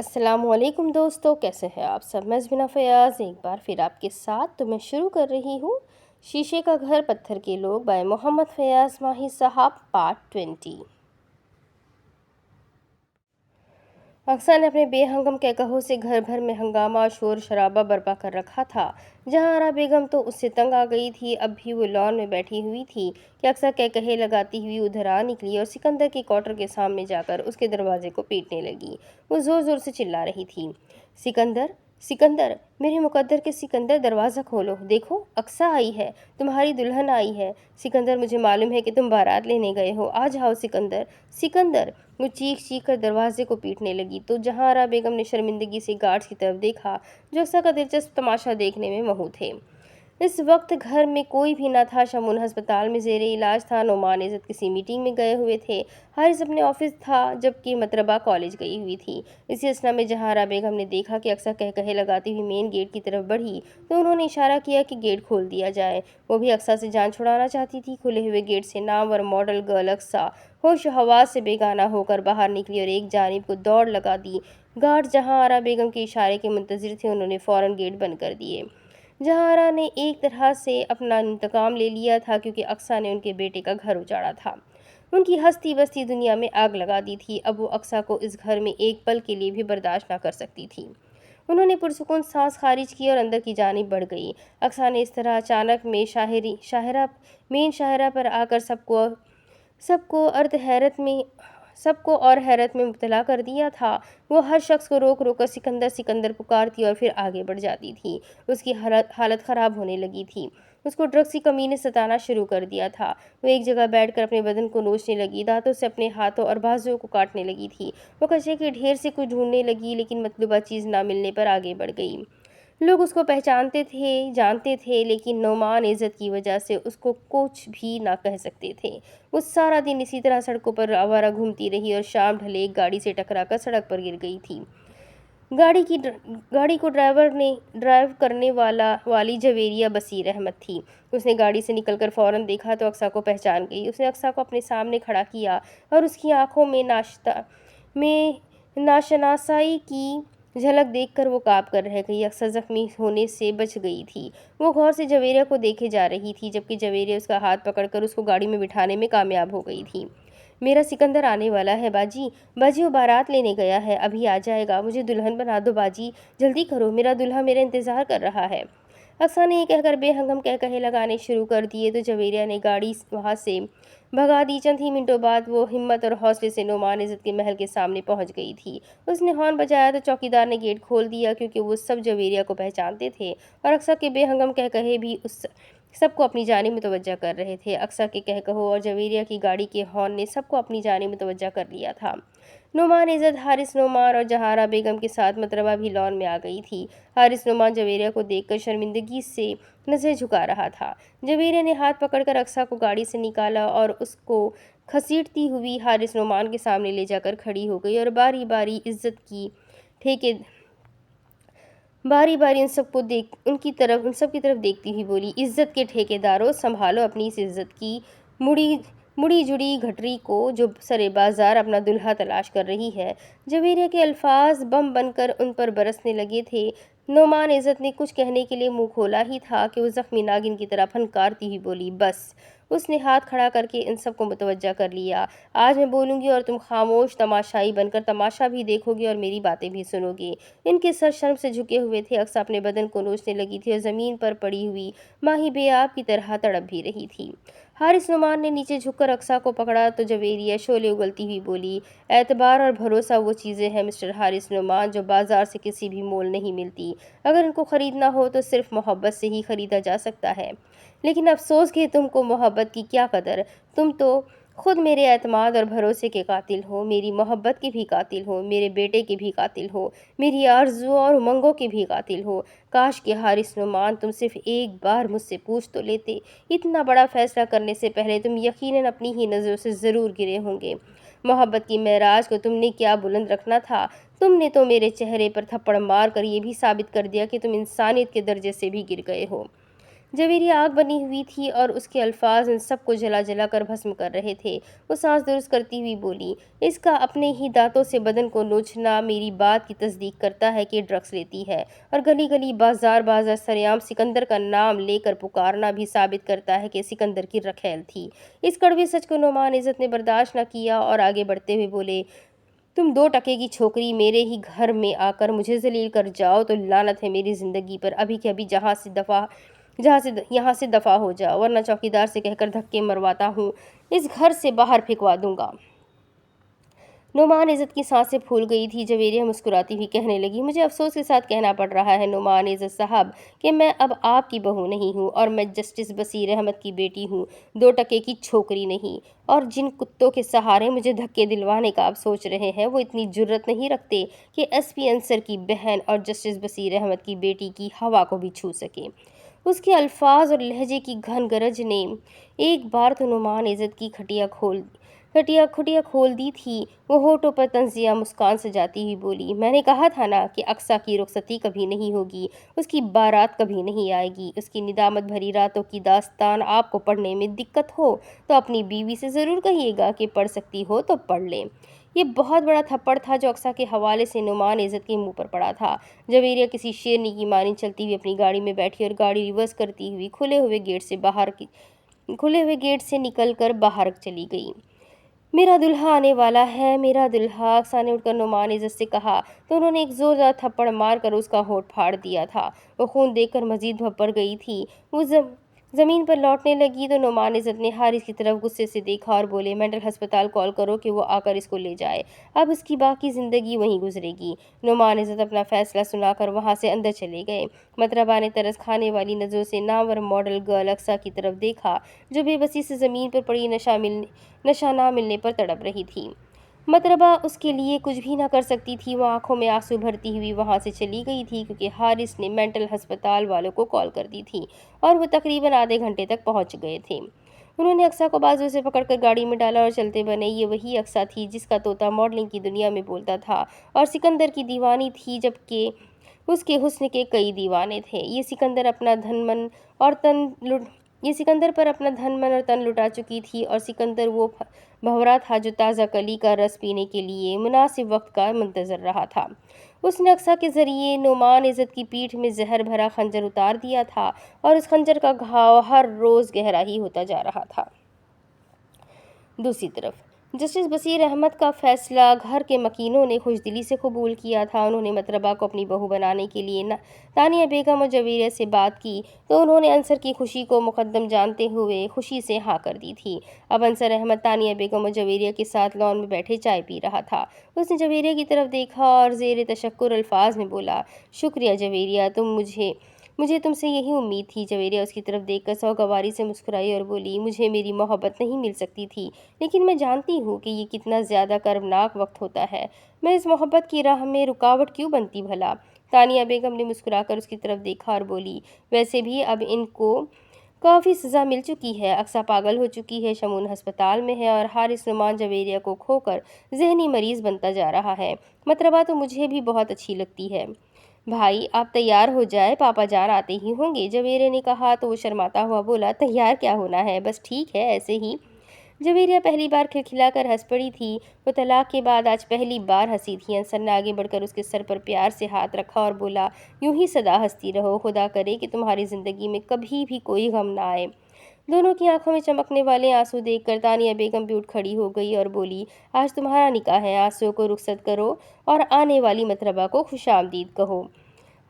السلام علیکم دوستو، کیسے ہیں آپ سب؟ میں زبینہ فیاض ایک بار پھر آپ کے ساتھ تو میں شروع کر رہی ہوں شیشے کا گھر پتھر کے لوگ بائی محمد فیاض ماہی صاحب پارٹ 20۔ اقصیٰ نے اپنے بے ہنگم کہکہوں سے گھر بھر میں ہنگامہ شور شرابہ برپا کر رکھا تھا۔ جہاں آرا بیگم تو اس سے تنگ آ گئی تھی، اب بھی وہ لان میں بیٹھی ہوئی تھی کہ اقصیٰ کہکہے لگاتی ہوئی ادھر آ نکلی اور سکندر کے کوارٹر کے سامنے جا کر اس کے دروازے کو پیٹنے لگی۔ وہ زور زور سے چلا رہی تھی، سکندر سکندر، میرے مقدر کے سکندر، دروازہ کھولو، دیکھو اقصیٰ آئی ہے، تمہاری دلہن آئی ہے۔ سکندر، مجھے معلوم ہے کہ تم بارات لینے گئے ہو، آ جاؤ سکندر سکندر۔ وہ چیخ چیخ کر دروازے کو پیٹنے لگی تو جہاں آرا بیگم نے شرمندگی سے گارڈز کی طرف دیکھا جو اقصیٰ کا دلچسپ تماشا دیکھنے میں مہو تھے۔ اس وقت گھر میں کوئی بھی نہ تھا، شمعون ہسپتال میں زیر علاج تھا، نعمان عزت کسی میٹنگ میں گئے ہوئے تھے، حارث اپنے آفس تھا جبکہ مطربہ کالج گئی ہوئی تھی۔ اسی اثنا میں جہاں آرا بیگم نے دیکھا کہ اقصیٰ کہکہے لگاتی ہوئی مین گیٹ کی طرف بڑھی تو انہوں نے اشارہ کیا کہ گیٹ کھول دیا جائے۔ وہ بھی اقصیٰ سے جان چھڑانا چاہتی تھی۔ کھلے ہوئے گیٹ سے نامور ماڈل گرل اقصیٰ ہوش و حواس سے بیگانہ ہو کر باہر نکلی اور ایک جانب کو دوڑ لگا دی۔ گارڈز جہاں آرا بیگم کے اشارے کے منتظر تھے، انہوں نے فوراً گیٹ بند کر دیے۔ جہاں آرا نے ایک طرح سے اپنا انتقام لے لیا تھا کیونکہ اقصیٰ نے ان کے بیٹے کا گھر اجاڑا تھا، ان کی ہستی بستی دنیا میں آگ لگا دی تھی۔ اب وہ اقصیٰ کو اس گھر میں ایک پل کے لیے بھی برداشت نہ کر سکتی تھی۔ انہوں نے پرسکون سانس خارج کی اور اندر کی جانب بڑھ گئی۔ اقصیٰ نے اس طرح اچانک میں مین شاہراہ پر آ کر سب کو اور حیرت میں مبتلا کر دیا تھا۔ وہ ہر شخص کو روک روک کر سکندر سکندر پکارتی اور پھر آگے بڑھ جاتی تھی۔ اس کی حالت خراب ہونے لگی تھی، اس کو ڈرگس کی کمی نے ستانا شروع کر دیا تھا۔ وہ ایک جگہ بیٹھ کر اپنے بدن کو نوچنے لگی، دانتوں سے اپنے ہاتھوں اور بازوؤں کو کاٹنے لگی تھی۔ وہ کچرے کے ڈھیر سے کچھ ڈھونڈنے لگی لیکن مطلوبہ چیز نہ ملنے پر آگے بڑھ گئی۔ لوگ اس کو پہچانتے تھے، جانتے تھے، لیکن نعمان عزت کی وجہ سے اس کو کچھ بھی نہ کہہ سکتے تھے۔ وہ سارا دن اسی طرح سڑکوں پر آوارہ گھومتی رہی اور شام ڈھلے ایک گاڑی سے ٹکرا کر سڑک پر گر گئی تھی۔ گاڑی کو ڈرائیو کرنے والی جویریہ بصیر احمد تھی۔ اس نے گاڑی سے نکل کر فوراً دیکھا تو اقصیٰ کو پہچان گئی۔ اس نے اقصیٰ کو اپنے سامنے کھڑا کیا اور اس کی آنکھوں میں ناشناسائی کی جھلک دیکھ کر وہ کانپ کر رہ گئی۔ اقصیٰ زخمی ہونے سے بچ گئی تھی۔ وہ غور سے جویریہ کو دیکھے جا رہی تھی جبکہ جویریہ اس کا ہاتھ پکڑ کر اس کو گاڑی میں بٹھانے میں کامیاب ہو گئی تھی۔ میرا سکندر آنے والا ہے باجی، باجی وہ بارات لینے گیا ہے، ابھی آ جائے گا، مجھے دلہن بنا دو باجی، جلدی کرو، میرا دلہا میرا انتظار کر رہا ہے۔ اقصیٰ نے یہ کہہ کر بے ہنگم کہکہے لگانے شروع کر دیے تو جویریہ نے گاڑی وہاں سے بھگا دی۔ چند ہی منٹوں بعد وہ ہمت اور حوصلے سے نعمان عزت کے محل کے سامنے پہنچ گئی تھی۔ اس نے ہارن بجایا تو چوکیدار نے گیٹ کھول دیا کیونکہ وہ سب جویریہ کو پہچانتے تھے اور اقصیٰ کے بے ہنگم کہکہے بھی اس سب کو اپنی جانب متوجہ کر رہے تھے۔ اقصیٰ کے کہکہوں اور جویریہ کی گاڑی کے ہارن نے سب کو اپنی جانب متوجہ کر لیا تھا۔ نعمان عزت، حارث نعمان اور جہاں آرا بیگم کے ساتھ مطربہ بھی لان میں آ گئی تھی۔ حارث نعمان جویریہ کو دیکھ کر شرمندگی سے نظریں جھکا رہا تھا۔ جویریہ نے ہاتھ پکڑ کر اقصیٰ کو گاڑی سے نکالا اور اس کو گھسیٹتی ہوئی حارث نعمان کے سامنے لے جا کر کھڑی ہو گئی اور باری باری ان سب کی طرف دیکھتی ہوئی بولی، عزت کے ٹھیکیداروں، سنبھالو اپنی اس عزت کی مڑی جڑی گھٹری کو جو سرے بازار اپنا دلہا تلاش کر رہی ہے۔ جویریہ کے الفاظ بم بن کر ان پر برسنے لگے تھے۔ نعمان عزت نے کچھ کہنے کے لیے منہ کھولا ہی تھا کہ وہ زخمی ناگن کی طرح پھنکارتی ہوئی بولی، بس۔ اس نے ہاتھ کھڑا کر کے ان سب کو متوجہ کر لیا، آج میں بولوں گی اور تم خاموش تماشائی بن کر تماشا بھی دیکھو گے اور میری باتیں بھی سنو گے۔ ان کے سر شرم سے جھکے ہوئے تھے۔ اقصیٰ اپنے بدن کو نوچنے لگی تھی اور زمین پر پڑی ہوئی ماہی بے آب کی طرح تڑپ بھی رہی تھی۔ حارث نعمان نے نیچے جھک کر اقصیٰ کو پکڑا تو جویریہ شعلے اگلتی ہوئی بولی، اعتبار اور بھروسہ وہ چیزیں ہیں مسٹر حارث نعمان جو بازار سے کسی بھی مول نہیں ملتی۔ اگر ان کو خریدنا ہو تو صرف محبت سے ہی خریدا جا سکتا ہے، لیکن افسوس کہ تم کو محبت کی کیا قدر، تم تو خود میرے اعتماد اور بھروسے کے قاتل ہو، میری محبت کے بھی قاتل ہو، میرے بیٹے کے بھی قاتل ہو، میری آرزو اور امنگوں کے بھی قاتل ہو۔ کاش کہ حارث نعمان تم صرف ایک بار مجھ سے پوچھ تو لیتے، اتنا بڑا فیصلہ کرنے سے پہلے تم یقیناً اپنی ہی نظروں سے ضرور گرے ہوں گے۔ محبت کی معراج کو تم نے کیا بلند رکھنا تھا، تم نے تو میرے چہرے پر تھپڑ مار کر یہ بھی ثابت کر دیا کہ تم انسانیت کے درجے سے بھی گر گئے ہو۔ जवेरी आग बनी हुई थी और उसके अल्फाज उन सब को जला जला कर भस्म कर रहे थे। वो सांस दुरुस्त करती हुई बोली, इसका अपने ही दांतों से बदन को नोचना मेरी बात की तस्दीक करता है कि ड्रग्स लेती है, और गली गली बाजार बाजार सरेआम सिकंदर का नाम लेकर पुकारना भी साबित करता है कि सिकंदर की रखेल थी। इस कड़वे सच को नुमान इज्जत ने बर्दाश्त न किया और आगे बढ़ते हुए बोले, तुम 2 टके की छोकरी मेरे ही घर में आकर मुझे जलील कर जाओ तो लानत है मेरी जिंदगी पर। अभी के अभी यहाँ से दफा हो जाओ, वरना चौकीदार से कहकर धक्के मरवाता हूँ, इस घर से बाहर फेंकवा दूंगा। नुमान इज़्ज़त की सांसें फूल गई थी। जवेरिया मुस्कुराती हुई कहने लगी, मुझे अफसोस के साथ कहना पड़ रहा है नुमान इज़्ज़त साहब कि मैं अब आपकी बहू नहीं हूँ और मैं जस्टिस बसीर अहमद की बेटी हूँ, 2 टके की छोकरी नहीं। और जिन कुत्तों के सहारे मुझे धक्के दिलवाने का आप सोच रहे हैं, वो इतनी जुर्रत नहीं रखते कि एसपी अंसर की बहन और जस्टिस बसीर अहमद की बेटी की हवा को भी छू सके। उसके अल्फाज और लहजे की घन गरज ने एक बार तो नुमान इज़्ज़त की खटिया खोल दी थी। वो होठों पर तंजिया मुस्कान सजाती हुई बोली, मैंने कहा था ना कि अक्सा की रुखसती कभी नहीं होगी, उसकी बारात कभी नहीं आएगी। उसकी निदामत भरी रातों की दास्तान आपको पढ़ने में दिक्कत हो तो अपनी बीवी से ज़रूर कहिएगा कि पढ़ सकती हो तो पढ़ लें। ये बहुत बड़ा थप्पड़ था जो अक्सा के हवाले से नुमान इज़्ज़त के मुंह पर पड़ा था। जवेरिया किसी शेरनी की मानी चलती हुई अपनी गाड़ी में बैठी और गाड़ी रिवर्स करती हुई खुले हुए गेट से निकल कर बाहर चली गई। मेरा दुल्हा आने वाला है, मेरा दुल्हा, अक्सा ने उठकर नुमान इज़्ज़त से कहा तो उन्होंने एक जोरदार थप्पड़ मारकर उसका होठ फाड़ दिया था। वो खून देखकर मजीद भपड़ गई थी। वो ज़मीन पर लौटने लगी तो नुमान इज़्ज़त ने हारिस की तरफ गुस्से से देखा और बोले, मेंटल अस्पताल कॉल करो कि वो आकर इसको ले जाए, अब उसकी बाकी ज़िंदगी वहीं गुजरेगी। नुमान इज़्ज़त अपना फैसला सुनाकर वहाँ से अंदर चले गए। मतरबा ने तरस खाने वाली नज़रों से नामवर मॉडल गर्ल अक्सा की तरफ देखा, जो बेबसी से ज़मीन पर पड़ी नशा ना मिलने पर तड़प रही थी। मतरबा उसके लिए कुछ भी ना कर सकती थी। वो आंखों में आंसू भरती हुई वहां से चली गई थी क्योंकि हारिस ने मेंटल अस्पताल वालों को कॉल कर दी थी और वो तकरीबन आधे घंटे तक पहुंच गए थे। उन्होंने अक्सा को बाजू से पकड़कर गाड़ी में डाला और चलते बने। ये वही अक्सा थी जिसका तोता मॉडलिंग की दुनिया में बोलता था और सिकंदर की दीवानी थी, जबकि उसके हुस्न के कई दीवाने थे। ये सिकंदर पर अपना धन मन और तन लुटा चुकी थी और सिकंदर वो भंवरा था जो ताज़ा कली का रस पीने के लिए मुनासिब वक्त का मुंतज़र रहा था। उसने अक्सा के ज़रिए नुमान इज़्ज़त की पीठ में जहर भरा खंजर उतार दिया था और उस खंजर का घाव हर रोज़ गहरा ही होता जा रहा था। दूसरी तरफ जस्टिस बसीर अहमद का फैसला घर के मकीनों ने खुशदिली से कबूल किया था। उन्होंने मतरबा को अपनी बहू बनाने के लिए तानिया बेगम और जवेरिया से बात की तो उन्होंने अंसर की खुशी को मुकद्दम जानते हुए खुशी से हाँ कर दी थी। अब अंसर अहमद तानिया बेगम और जवेरिया के साथ लॉन में बैठे चाय पी रहा था। उसने जवेरिया की तरफ देखा और ज़ेर तशक्कुर अल्फाज में बोला, शुक्रिया जवेरिया, मुझे तुमसे यही उम्मीद थी। जवेरिया उसकी तरफ देखकर सौगवारी से मुस्कुराई और बोली, मुझे मेरी मोहब्बत नहीं मिल सकती थी, लेकिन मैं जानती हूँ कि ये कितना ज़्यादा कर्मनाक वक्त होता है। मैं इस मोहब्बत की राह में रुकावट क्यों बनती भला? तानिया बेगम ने मुस्कुराकर उसकी तरफ देखा और बोली, वैसे भी अब इनको काफ़ी सज़ा मिल चुकी है। अक्सा पागल हो चुकी है, शमून अस्पताल में है और हारिस नुमान जवेरिया को खोकर जहनी मरीज़ बनता जा रहा है। मतरबा तो मुझे भी बहुत अच्छी लगती है। भाई आप तैयार हो जाए, पापा जान आते ही होंगे। जवेरिया ने कहा तो वो शर्माता हुआ बोला, तैयार क्या होना है, बस ठीक है ऐसे ही। जवेरिया पहली बार खिलखिलाकर हंस पड़ी थी। वो तलाक के बाद आज पहली बार हंसी थी। अंसर ने आगे बढ़कर उसके सर पर प्यार से हाथ रखा और बोला, यूं ही सदा हंसती रहो, खुदा करे कि तुम्हारी ज़िंदगी में कभी भी कोई गम ना आए। दोनों की आंखों में चमकने वाले आंसू देखकर तानिया बेगम भी उठ खड़ी हो गई और बोली, आज तुम्हारा निकाह है, आंसुओं को रुखसत करो और आने वाली मतरबा को खुशामदीद कहो।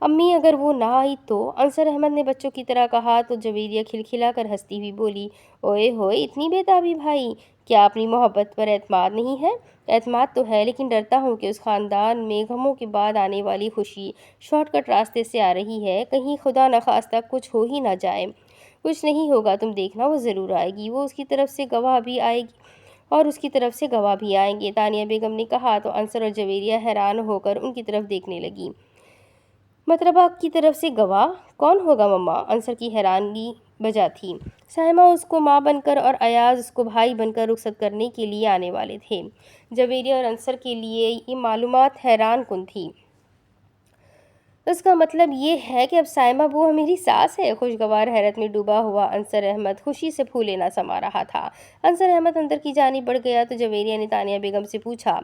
अम्मी अगर वो ना आई तो? अंसर अहमद ने बच्चों की तरह कहा तो जवेरिया खिलखिला कर हंसती हुई बोली, ओए होए इतनी बेताबी भाई, क्या अपनी मोहब्बत पर एतमाद नहीं है? एतमाद तो है, लेकिन डरता हूँ कि उस ख़ानदान में गमों के बाद आने वाली खुशी शॉर्टकट रास्ते से आ रही है, कहीं खुदा न खास्ता कुछ हो ही ना जाए। कुछ नहीं होगा, तुम देखना, वो ज़रूर आएगी, वो उसकी तरफ से गवाह भी आएगी और उसकी तरफ से गवाह भी आएंगे। तानिया बेगम ने कहा तो अंसर और जवेरिया हैरान होकर उनकी तरफ देखने लगी। मतरबा की तरफ से गवाह कौन होगा मम्मा? अंसर की हैरानगी बजा थी। साइमा उसको माँ बनकर और अयाज उसको भाई बनकर रुखसत करने के लिए आने वाले थे। जवेरिया और अंसर के लिए ये मालूमात हैरान कुन थी। उसका मतलब ये है कि अब साइमा बुआ मेरी सास है। खुशगवार हैरत में डूबा हुआ अंसर अहमद खुशी से फूले ना समा रहा था। अंसर अहमद अंदर की जानिब बढ़ गया तो जवेरिया ने तानिया बेगम से पूछा,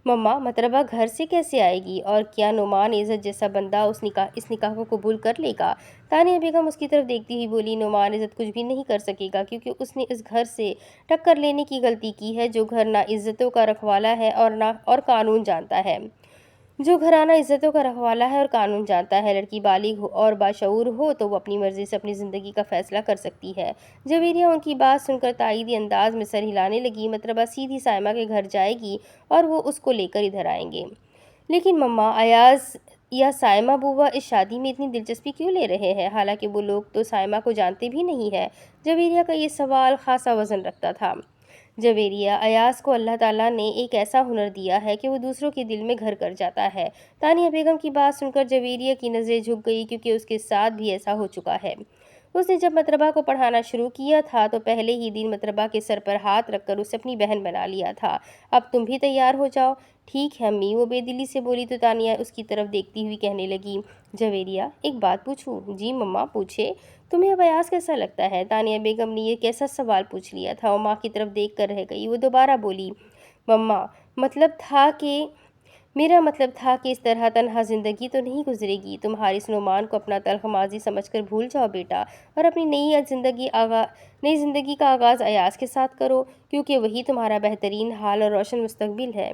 मम्मा मतरबा घर से कैसे आएगी और क्या नुमान इज़्ज़त जैसा बंदा इस निकाह को कबूल कर लेगा? तानिया बेगम उसकी तरफ देखती हुई बोली, नुमान इज़्ज़त कुछ भी नहीं कर सकेगा क्योंकि उसने इस घर से टक्कर लेने की गलती की है। जो घर ना इज़्ज़तों का रखवाला है और कानून जानता है, जो घराना इज्जतों का रखवाला है और कानून जानता है, लड़की बालिग हो और बाशऊर हो तो वो अपनी मर्जी से अपनी ज़िंदगी का फैसला कर सकती है। जवेरिया उनकी बात सुनकर ताईदी अंदाज में सर हिलाने लगी। मतलबा सीधी साइमा के घर जाएगी और वो उसको लेकर इधर आएंगे। लेकिन मम्मा, अयाज या साइमा बुआ इस शादी में इतनी दिलचस्पी क्यों ले रहे हैं? हालांकि वो लोग तो साइमा को जानते भी नहीं है। जवेरिया का ये सवाल खासा वजन रखता था। जवेरिया, अयाज को अल्लाह ताला ने एक ऐसा हुनर दिया है कि वो दूसरों के दिल में घर कर जाता है। तानिया बेगम की बात सुनकर जवेरिया की नज़रें झुक गई क्योंकि उसके साथ भी ऐसा हो चुका है। उसने जब मतरबा को पढ़ाना शुरू किया था तो पहले ही दिन मतरबा के सर पर हाथ रखकर उसे अपनी बहन बना लिया था। अब तुम भी तैयार हो जाओ। ठीक है अम्मी, वो बेदिली से बोली तो तानिया उसकी तरफ देखती हुई कहने लगी, जवेरिया एक बात पूछूं? जी मम्मा पूछे। तुम्हें अब अयाज कैसा लगता है? तानिया बेगम ने ये कैसा सवाल पूछ लिया था? वो माँ की तरफ देख कर रह गई। वो दोबारा बोली, मम्मा मतलब था कि मेरा मतलब था कि इस तरह तन्हा ज़िंदगी तो नहीं गुजरेगी। तुम हारिस नुमान को अपना तल्ख माजी समझकर भूल जाओ बेटा, और अपनी नई ज़िंदगी का आगाज़ अयाज के साथ करो क्योंकि वही तुम्हारा बेहतरीन हाल और रोशन मुस्तकबिल है।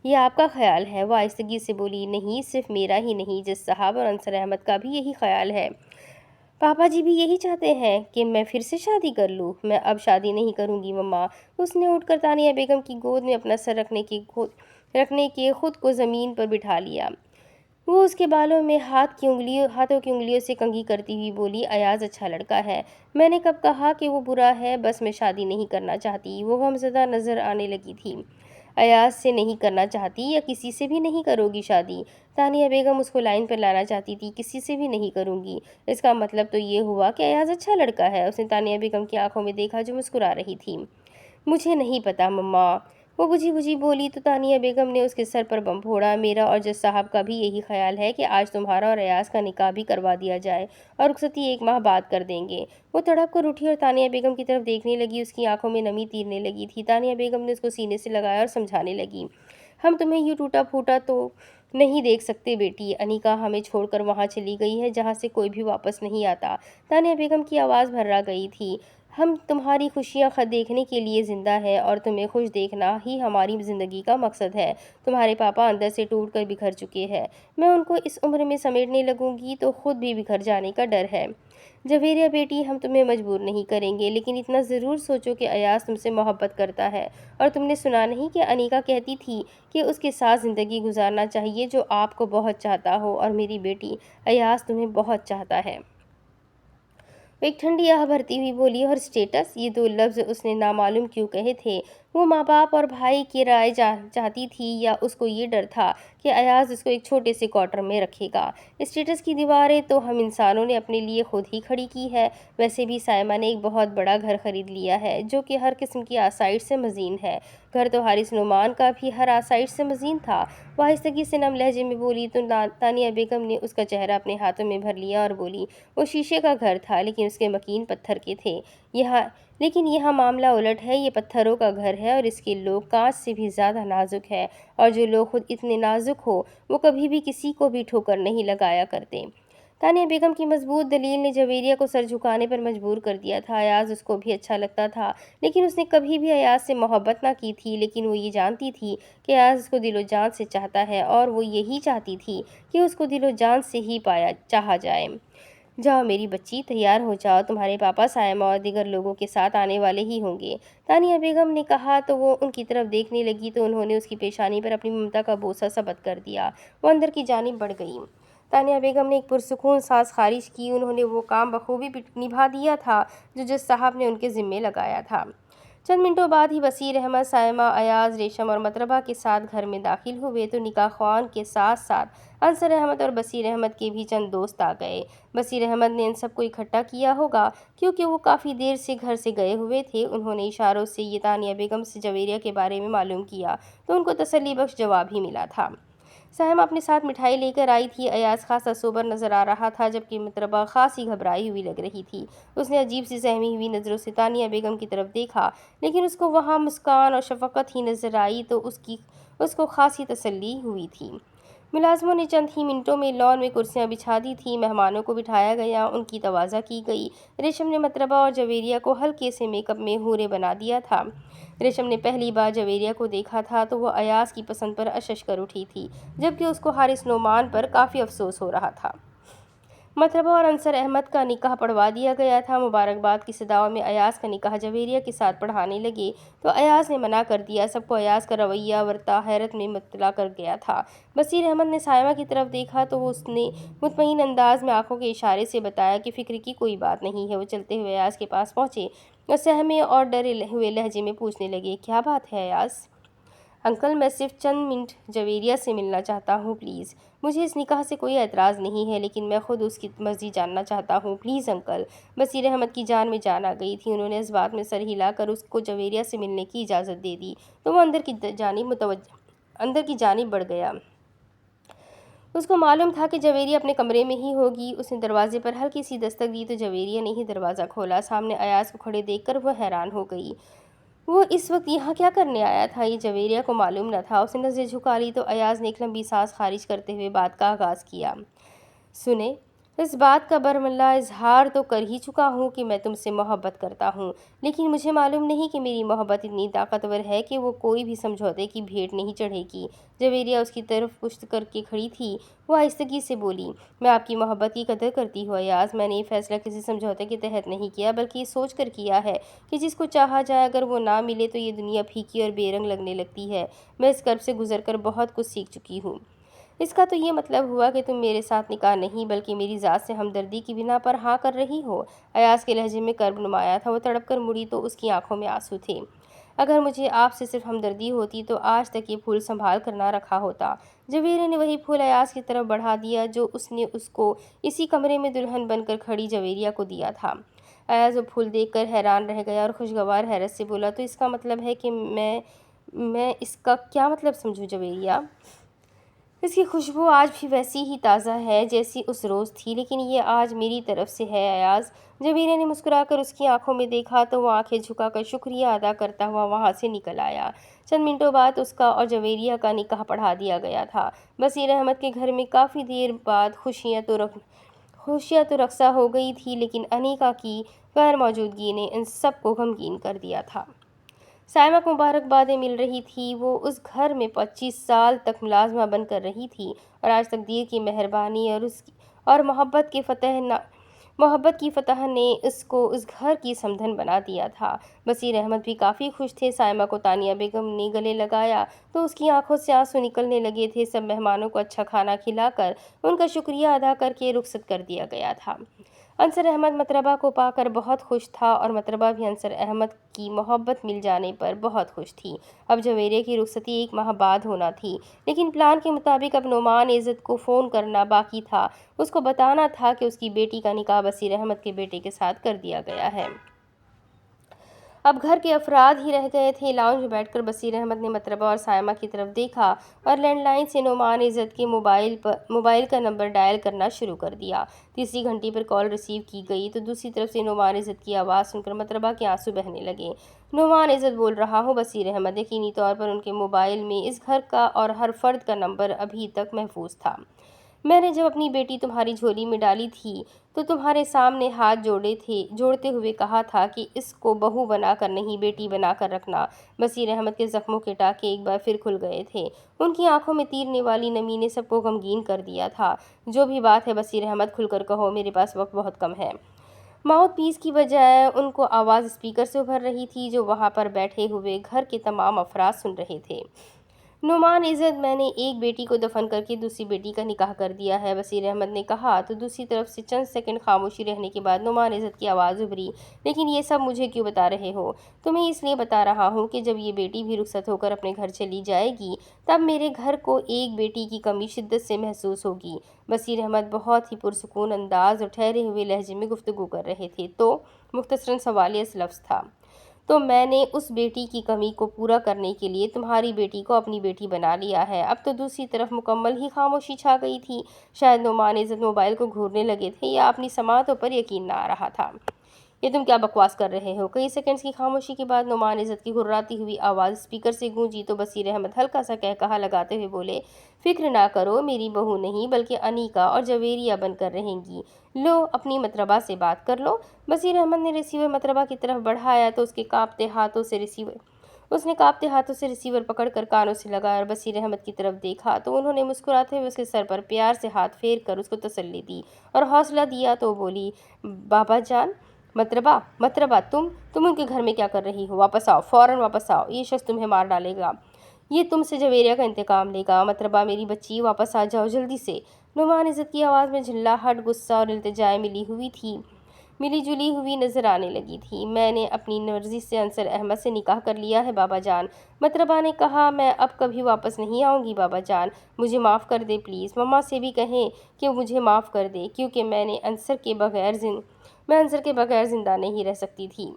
ये आपका ख्याल है? वो आहिस्तगी से बोली, नहीं सिर्फ मेरा ही नहीं, जज साहब और अंसर अहमद का भी यही ख्याल है। पापा जी भी यही चाहते हैं कि मैं फिर से शादी कर लूँ। मैं अब शादी नहीं करूँगी मम्मा। उसने उठकर तानिया बेगम की गोद में अपना सर रखने के खुद को ज़मीन पर बिठा लिया। वो उसके बालों में हाथों की उंगलियों से कंघी करती हुई बोली, अयाज अच्छा लड़का है। मैंने कब कहा कि वो बुरा है? बस मैं शादी नहीं करना चाहती। वो गमज़दा नज़र आने लगी थी। अयाज से नहीं करना चाहती या किसी से भी नहीं करोगी शादी? तानिया बेगम उसको लाइन पर लाना चाहती थी, किसी से भी नहीं करूँगी। इसका मतलब तो ये हुआ कि अयाज अच्छा लड़का है। उसने तानिया बेगम की आंखों में देखा जो मुस्कुरा रही थी। मुझे नहीं पता मम्मा, वो बुझी बुझी बोली तो तानिया बेगम ने उसके सर पर बम फोड़ा। मेरा और जज साहब का भी यही ख्याल है कि आज तुम्हारा और अयाज का निकाह भी करवा दिया जाए और रुखसती 1 माह बाद कर देंगे। वो तड़प कर उठी और तानिया बेगम की तरफ देखने लगी। उसकी आंखों में नमी तीरने लगी थी। तानिया बेगम ने उसको सीने से लगाया और समझाने लगी, हम तुम्हें यूँ टूटा फूटा तो नहीं देख सकते बेटी। अनिका हमें छोड़कर वहाँ चली गई है जहाँ से कोई भी वापस नहीं आता। तानिया बेगम की आवाज़ भर्रा गई थी। हम तुम्हारी खुशियाँ देखने के लिए ज़िंदा है और तुम्हें खुश देखना ही हमारी ज़िंदगी का मकसद है। तुम्हारे पापा अंदर से टूट कर बिखर चुके हैं। मैं उनको इस उम्र में समेटने लगूंगी तो खुद भी बिखर जाने का डर है। जवेरिया बेटी, हम तुम्हें मजबूर नहीं करेंगे, लेकिन इतना ज़रूर सोचो कि अयाज तुमसे मोहब्बत करता है। और तुमने सुना नहीं कि अनीका कहती थी कि उसके साथ ज़िंदगी गुजारना चाहिए जो आपको बहुत चाहता हो। और मेरी बेटी, अयाज तुम्हें बहुत चाहता है। वो एक ठंडी आह भरती हुई बोली, और स्टेटस? ये 2 लफ्ज़ उसने नामालूम क्यों कहे थे? वो माँ बाप और भाई की राय चाहती थी या उसको ये डर था कि अयाज उसको एक छोटे से क्वार्टर में रखेगा? स्टेटस की दीवारें तो हम इंसानों ने अपने लिए खुद ही खड़ी की है। वैसे भी साइमा ने एक बहुत बड़ा घर खरीद लिया है जो कि हर किस्म की आसाइश से मज़ीन है। घर तो हारिस नुमान का भी हर आसाइश से मज़ीन था। वो आहिस्तगी से नम लहजे में बोली तो तानिया बेगम ने उसका चेहरा अपने हाथों में भर लिया और बोली, वो शीशे का घर था लेकिन उसके मकीन पत्थर के थे। यहाँ मामला उलट है। ये पत्थरों का घर है और इसके लोग कांच से भी ज़्यादा नाजुक है, और जो लोग खुद इतने नाजुक हो वो कभी भी किसी को भी ठोकर नहीं लगाया करते। तानिया बेगम की मजबूत दलील ने जवेरिया को सर झुकाने पर मजबूर कर दिया था। अयाज उसको भी अच्छा लगता था, लेकिन उसने कभी भी अयाज से मोहब्बत ना की थी। लेकिन वो ये जानती थी कि अयाज उसको दिलो जान से चाहता है, और वो यही चाहती थी कि उसको दिलो जान से ही चाहा जाए। जाओ मेरी बच्ची, तैयार हो जाओ। तुम्हारे पापा सायमा और दीगर लोगों के साथ आने वाले ही होंगे। तानिया बेगम ने कहा तो वो उनकी तरफ देखने लगी तो उन्होंने उसकी पेशानी पर अपनी ममता का बोसा सबत कर दिया। वो अंदर की जानिब बढ़ गई। तानिया बेगम ने एक पुरसुकून सांस खारिज की। उन्होंने वो काम बखूबी निभा दिया था जो जज साहब ने उनके ज़िम्मे लगाया था। चंद मिनटों बाद ही बसीर अहमद, सायमा, अयाज, रेशम और मतरबा के साथ घर में दाखिल हुए तो निकाह ख्वान के साथ साथ अंसर अहमद और बसीर अहमद के भी चंद दोस्त आ गए। बसीर अहमद ने इन सबको इकट्ठा किया होगा क्योंकि वो काफ़ी देर से घर से गए हुए थे। उन्होंने इशारों से ये तानिया बेगम से जवेरिया के बारे में मालूम किया तो उनको तसल्ली बख्श जवाब ही मिला था। साहिमा अपने साथ मिठाई लेकर आई थी। अयाज खासा सोबर नजर आ रहा था, जबकि मतरबा खासी घबराई हुई लग रही थी। उसने अजीब सी सहमी हुई नज़रों से तानिया बेगम की तरफ देखा, लेकिन उसको वहाँ मुस्कान और शफकत ही नजर आई तो उसको खासी तसल्ली हुई थी। मुलाजमों ने चंद ही मिनटों में लॉन में कुर्सियां बिछा दी थी। मेहमानों को बिठाया गया, उनकी तवाज़ा की गई। रेशम ने मतरबा और जवेरिया को हल्के से मेकअप में हूरे बना दिया था। रेशम ने पहली बार जवेरिया को देखा था तो वह अयाज की पसंद पर अशश कर उठी थी, जबकि उसको हारिस नोमान पर काफ़ी अफसोस हो रहा था। मतरबा और अंसर अहमद का निकाह पढ़वा दिया गया था। मुबारकबाद की सदाओं में अयाज का निकाह जवेरिया के साथ पढ़ाने लगे तो अयाज ने मना कर दिया। सबको अयाज का रवैया वर्ता हैरत में मुब्तला कर गया था। बसीर अहमद ने साइमा की तरफ देखा तो उसने मुतमईन अंदाज में आंखों के इशारे से बताया कि फिक्र की कोई बात नहीं है। वो चलते हुए अयाज के पास पहुंचे और सहमे और डरे हुए लहजे में पूछने लगे, क्या बात है अयाज? अंकल, मैं सिर्फ चंद मिनट जवेरिया से मिलना चाहता हूँ, प्लीज़। मुझे इस निकाह से कोई एतराज़ नहीं है, लेकिन मैं खुद उसकी मर्ज़ी जानना चाहता हूँ, प्लीज़ अंकल। बसीर अहमद की जान में जान आ गई थी। उन्होंने इस बात में सर हिलाकर उसको जवेरिया से मिलने की इजाज़त दे दी तो वो अंदर की जानिब बढ़ गया। उसको मालूम था कि जवेरिया अपने कमरे में ही होगी। उसने दरवाजे पर हल्की सी दस्तक दी तो जवेरिया ने ही दरवाज़ा खोला। सामने अयाज को खड़े देखकर वह हैरान हो गई। वो इस वक्त यहाँ क्या करने आया था, ये जवेरिया को मालूम न था। उसने नज़रें झुका ली तो अयाज ने एक लंबी सांस खारिज करते हुए बात का आगाज़ किया। सुने, इस बात का बरमल्ला इजहार तो कर ही चुका हूँ कि मैं तुमसे मोहब्बत करता हूँ, लेकिन मुझे मालूम नहीं कि मेरी मोहब्बत इतनी ताकतवर है कि वो कोई भी समझौते की भेंट नहीं चढ़ेगी। जवेरिया उसकी तरफ पुश्त करके खड़ी थी। वो आहिस्तगी से बोली, मैं आपकी मोहब्बत की कदर करती हूँ अयाज। मैंने ये फैसला किसी समझौते के तहत नहीं किया, बल्कि ये सोच कर किया है कि जिसको चाहा जाए अगर वो ना मिले तो ये दुनिया फीकी और बेरंग लगने लगती है। मैं इस कर्ब से गुजर कर बहुत कुछ सीख चुकी हूँ। इसका तो ये मतलब हुआ कि तुम मेरे साथ निकाह नहीं बल्कि मेरी ज़ात से हमदर्दी की बिना पर हाँ कर रही हो। अयाज के लहजे में कर्ब नुमाया था। वो तड़प कर मुड़ी तो उसकी आंखों में आंसू थे। अगर मुझे आपसे सिर्फ हमदर्दी होती तो आज तक ये फूल संभाल कर ना रखा होता। जवेरिया ने वही फूल अयाज की तरफ बढ़ा दिया जो उसने उसको इसी कमरे में दुल्हन बनकर खड़ी जवेरिया को दिया था। अयाज वो फूल देखकर हैरान रह गया और खुशगवार हैरत से बोला, तो इसका मतलब है कि मैं इसका क्या मतलब समझूं जवेरिया? इसकी खुशबू आज भी वैसी ही ताज़ा है जैसी उस रोज़ थी, लेकिन ये आज मेरी तरफ से है अयाज। जबीरे ने मुस्कुराकर उसकी आंखों में देखा तो वो आंखें झुकाकर शुक्रिया अदा करता हुआ वहाँ से निकल आया। चंद मिनटों बाद उसका और जवेरिया का निकाह पढ़ा दिया गया था। बसीर अहमद के घर में काफ़ी देर बाद खुशियाँ तो रक्सा हो गई थी, लेकिन अनीका की गैर मौजूदगी ने इन सबको गमगीन कर दिया था। साइमा को मुबारकबादें मिल रही थी। वो उस घर में 25 साल तक मुलाजमा बनकर रही थी और आज तकदीर की मेहरबानी और मोहब्बत की फतह ने इसको उस घर की समधन बना दिया था। बसीर अहमद भी काफ़ी खुश थे। साइमा को तानिया बेगम ने गले लगाया तो उसकी आंखों से आंसू निकलने लगे थे। सब मेहमानों को अच्छा खाना खिलाकर उनका शुक्रिया अदा करके रुखसत कर दिया गया था। अंसर अहमद मतरबा को पाकर बहुत खुश था और मतरबा भी अंसर अहमद की मोहब्बत मिल जाने पर बहुत खुश थी। अब जवेरिया की रुखसती 1 माह बाद होना थी, लेकिन प्लान के मुताबिक अब नोमान इज़्ज़त को फ़ोन करना बाकी था। उसको बताना था कि उसकी बेटी का निकाह बसीर अहमद के बेटे के साथ कर दिया गया है। अब घर के अफराद ही रह गए थे। लाउंज में बैठकर बसीर अहमद ने मतरबा और साइमा की तरफ देखा और लैंडलाइन से नोमान इज़्ज़त के मोबाइल का नंबर डायल करना शुरू कर दिया। तीसरी घंटी पर कॉल रिसीव की गई तो दूसरी तरफ से नोमान इज़्ज़त की आवाज़ सुनकर मतरबा के आंसू बहने लगे। नोमान इज़्ज़त बोल रहा हूँ बसीर अहमद। यकीनी तौर पर उनके मोबाइल में इस घर का और हर फर्द का नंबर अभी तक महफूज था। मैंने जब अपनी बेटी तुम्हारी झोली में डाली थी तो तुम्हारे सामने हाथ जोड़ते हुए कहा था कि इसको बहू बनाकर नहीं बेटी बनाकर रखना। बसीर अहमद के जख्मों के टाके एक बार फिर खुल गए थे। उनकी आंखों में तीरने वाली नमी ने सबको गमगीन कर दिया था। जो भी बात है बसीर अहमद, खुलकर कहो, मेरे पास वक्त बहुत कम है। माउथ पीस की बजाय उनको आवाज़ स्पीकर से उभर रही थी जो वहाँ पर बैठे हुए घर के तमाम अफराद सुन रहे थे। नुमान इज़्ज़त, मैंने एक बेटी को दफन करके दूसरी बेटी का निकाह कर दिया है, बसीर अहमद ने कहा तो दूसरी तरफ से चंद सेकंड खामोशी रहने के बाद नुमान इज़्ज़त की आवाज़ उभरी, लेकिन ये सब मुझे क्यों बता रहे हो? तुम्हें इसलिए बता रहा हूँ कि जब ये बेटी भी रुखसत होकर अपने घर चली जाएगी तब मेरे घर को एक बेटी की कमी शिद्दत से महसूस होगी। बसीर अहमद बहुत ही पुरसुकून अंदाज और ठहरे हुए लहजे में गुफ्तगू कर रहे थे तो मुख्तसरन सवालिया लफ्ज़ था, تو میں نے اس بیٹی کی کمی کو پورا کرنے کے لیے تمہاری بیٹی کو اپنی بیٹی بنا لیا ہے۔ اب تو دوسری طرف مکمل ہی خاموشی چھا گئی تھی۔ شاید نعمان عزت موبائل کو گھورنے لگے تھے یا اپنی سماعتوں پر یقین نہ آ رہا تھا۔ یہ تم کیا بکواس کر رہے ہو؟ کئی سیکنڈز کی خاموشی کے بعد نعمان عزت کی گھرراتی ہوئی آواز اسپیکر سے گونجی تو بصیر احمد ہلکا سا کہا لگاتے ہوئے بولے، فکر نہ کرو، میری بہو نہیں بلکہ انیکا اور جویریہ بن کر رہیں گی۔ لو اپنی مطربہ سے بات کر لو۔ بصیر احمد نے ریسیور مطربہ کی طرف بڑھایا تو اس نے کانپتے ہاتھوں سے ریسیور پکڑ کر کانوں سے لگایا اور بصیر احمد کی طرف دیکھا تو انہوں نے مسکراتے ہوئے اس کے سر پر پیار سے ہاتھ پھیر کر اس کو تسلی دی اور حوصلہ دیا تو بولی، بابا جان، مطربہ تم ان کے گھر میں کیا کر رہی ہو؟ واپس آؤ، فوراً واپس آؤ، یہ شخص تمہیں مار ڈالے گا، یہ تم سے جویریہ کا انتقام لے گا۔ مطربہ میری بچی، واپس آ جاؤ جلدی سے۔ نعمان عزت کی آواز میں جھنجھلاہٹ، غصہ اور التجائیں ملی جلی ہوئی نظر آنے لگی تھی۔ میں نے اپنی مرضی سے انصر احمد سے نکاح کر لیا ہے بابا جان، مطربہ نے کہا، میں اب کبھی واپس نہیں آؤں گی بابا جان، مجھے معاف کر دے پلیز، مما سے بھی کہیں کہ مجھے معاف کر دے، کیونکہ میں انصر کے بغیر زندہ نہیں رہ سکتی تھی۔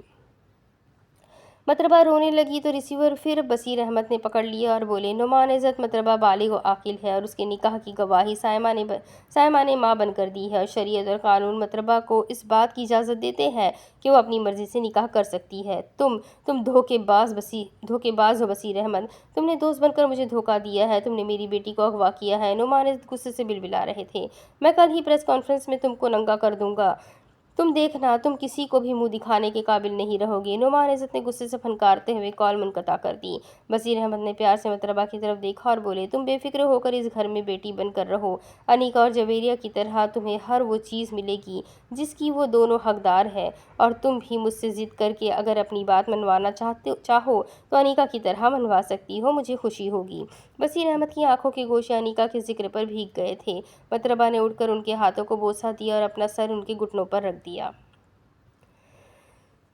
مطربہ رونے لگی تو ریسیور پھر بصیر احمد نے پکڑ لیا اور بولے، نعمان عزت مطربہ بالغ و عاقل ہے اور اس کے نکاح کی گواہی سائمہ نے ماں بن کر دی ہے اور شریعت اور قانون مطربہ کو اس بات کی اجازت دیتے ہیں کہ وہ اپنی مرضی سے نکاح کر سکتی ہے۔ تم دھوکے باز ہو بصیر احمد، تم نے دوست بن کر مجھے دھوکہ دیا ہے، تم نے میری بیٹی کو اغوا کیا ہے۔ نعمان عزت غصے سے بلبلا رہے تھے۔ میں کل ہی پریس کانفرنس میں تم کو ننگا کر دوں گا، تم دیکھنا، تم کسی کو بھی منہ دکھانے کے قابل نہیں رہو گے۔ نعمان عزت نے غصے سے پھنکارتے ہوئے کال منقطع کر دی۔ بصیر احمد نے پیار سے مطربہ کی طرف دیکھا اور بولے، تم بے فکر ہو کر اس گھر میں بیٹی بن کر رہو، انیکا اور جویریہ کی طرح تمہیں ہر وہ چیز ملے گی جس کی وہ دونوں حقدار ہیں، اور تم بھی مجھ سے ضد کر کے اگر اپنی بات منوانا چاہو تو انیکا کی طرح منوا سکتی ہو، مجھے خوشی ہوگی۔ بصیر احمد کی آنکھوں کے گوشے انیکا کے ذکر پر بھیگ گئے تھے۔ مطربہ نے اٹھ کر ان کے ہاتھوں کو بوسہ دیا اور اپنا سر ان کے گھٹنوں پر رکھ دیا۔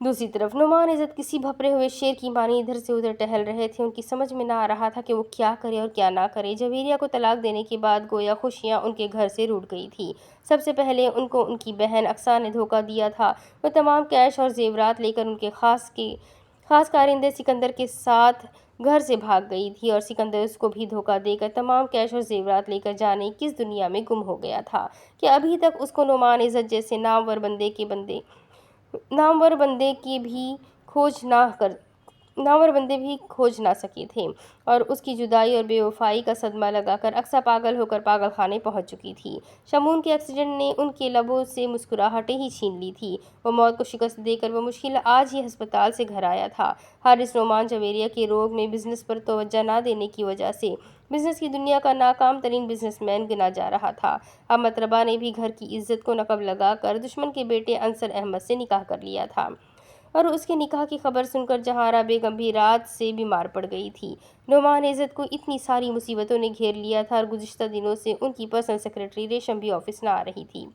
دوسری طرف نعمان عزت کسی بھپرے ہوئے شیر کی مانی ادھر سے ادھر ٹہل رہے تھے۔ ان کی سمجھ میں نہ آ رہا تھا کہ وہ کیا کرے اور کیا نہ کرے۔ جویریہ کو طلاق دینے کے بعد گویا خوشیاں ان کے گھر سے روٹھ گئی تھی۔ سب سے پہلے ان کو ان کی بہن اقصیٰ نے دھوکہ دیا تھا۔ وہ تمام کیش اور زیورات لے کر ان کے خاص کارندے سکندر کے ساتھ گھر سے بھاگ گئی تھی اور سکندر اس کو بھی دھوکہ دے کر تمام کیش اور زیورات لے کر جانے کس دنیا میں گم ہو گیا تھا کہ ابھی تک اس کو نعمان عزت جیسے نامور بندے بھی کھوج نہ سکے تھے، اور اس کی جدائی اور بے وفائی کا صدمہ لگا کر اقصیٰ پاگل ہو کر پاگل خانے پہنچ چکی تھی۔ شمون کے ایکسیڈنٹ نے ان کے لبوں سے مسکراہٹیں ہی چھین لی تھی۔ وہ موت کو شکست دے کر بمشکل آج ہی ہسپتال سے گھر آیا تھا۔ حارث نعمان جویریہ کے روگ میں بزنس پر توجہ نہ دینے کی وجہ سے بزنس کی دنیا کا ناکام ترین بزنس مین گنا جا رہا تھا۔ اب مطربہ نے بھی گھر کی عزت کو نقب لگا کر دشمن کے بیٹے انصر احمد سے نکاح کر لیا تھا، اور اس کے نکاح کی خبر سن کر جہانارا بیگم بھی رات سے بیمار پڑ گئی تھی۔ نعمان عزت کو اتنی ساری مصیبتوں نے گھیر لیا تھا اور گزشتہ دنوں سے ان کی پرسنل سیکرٹری ریشم بھی آفس نہ آ رہی تھی۔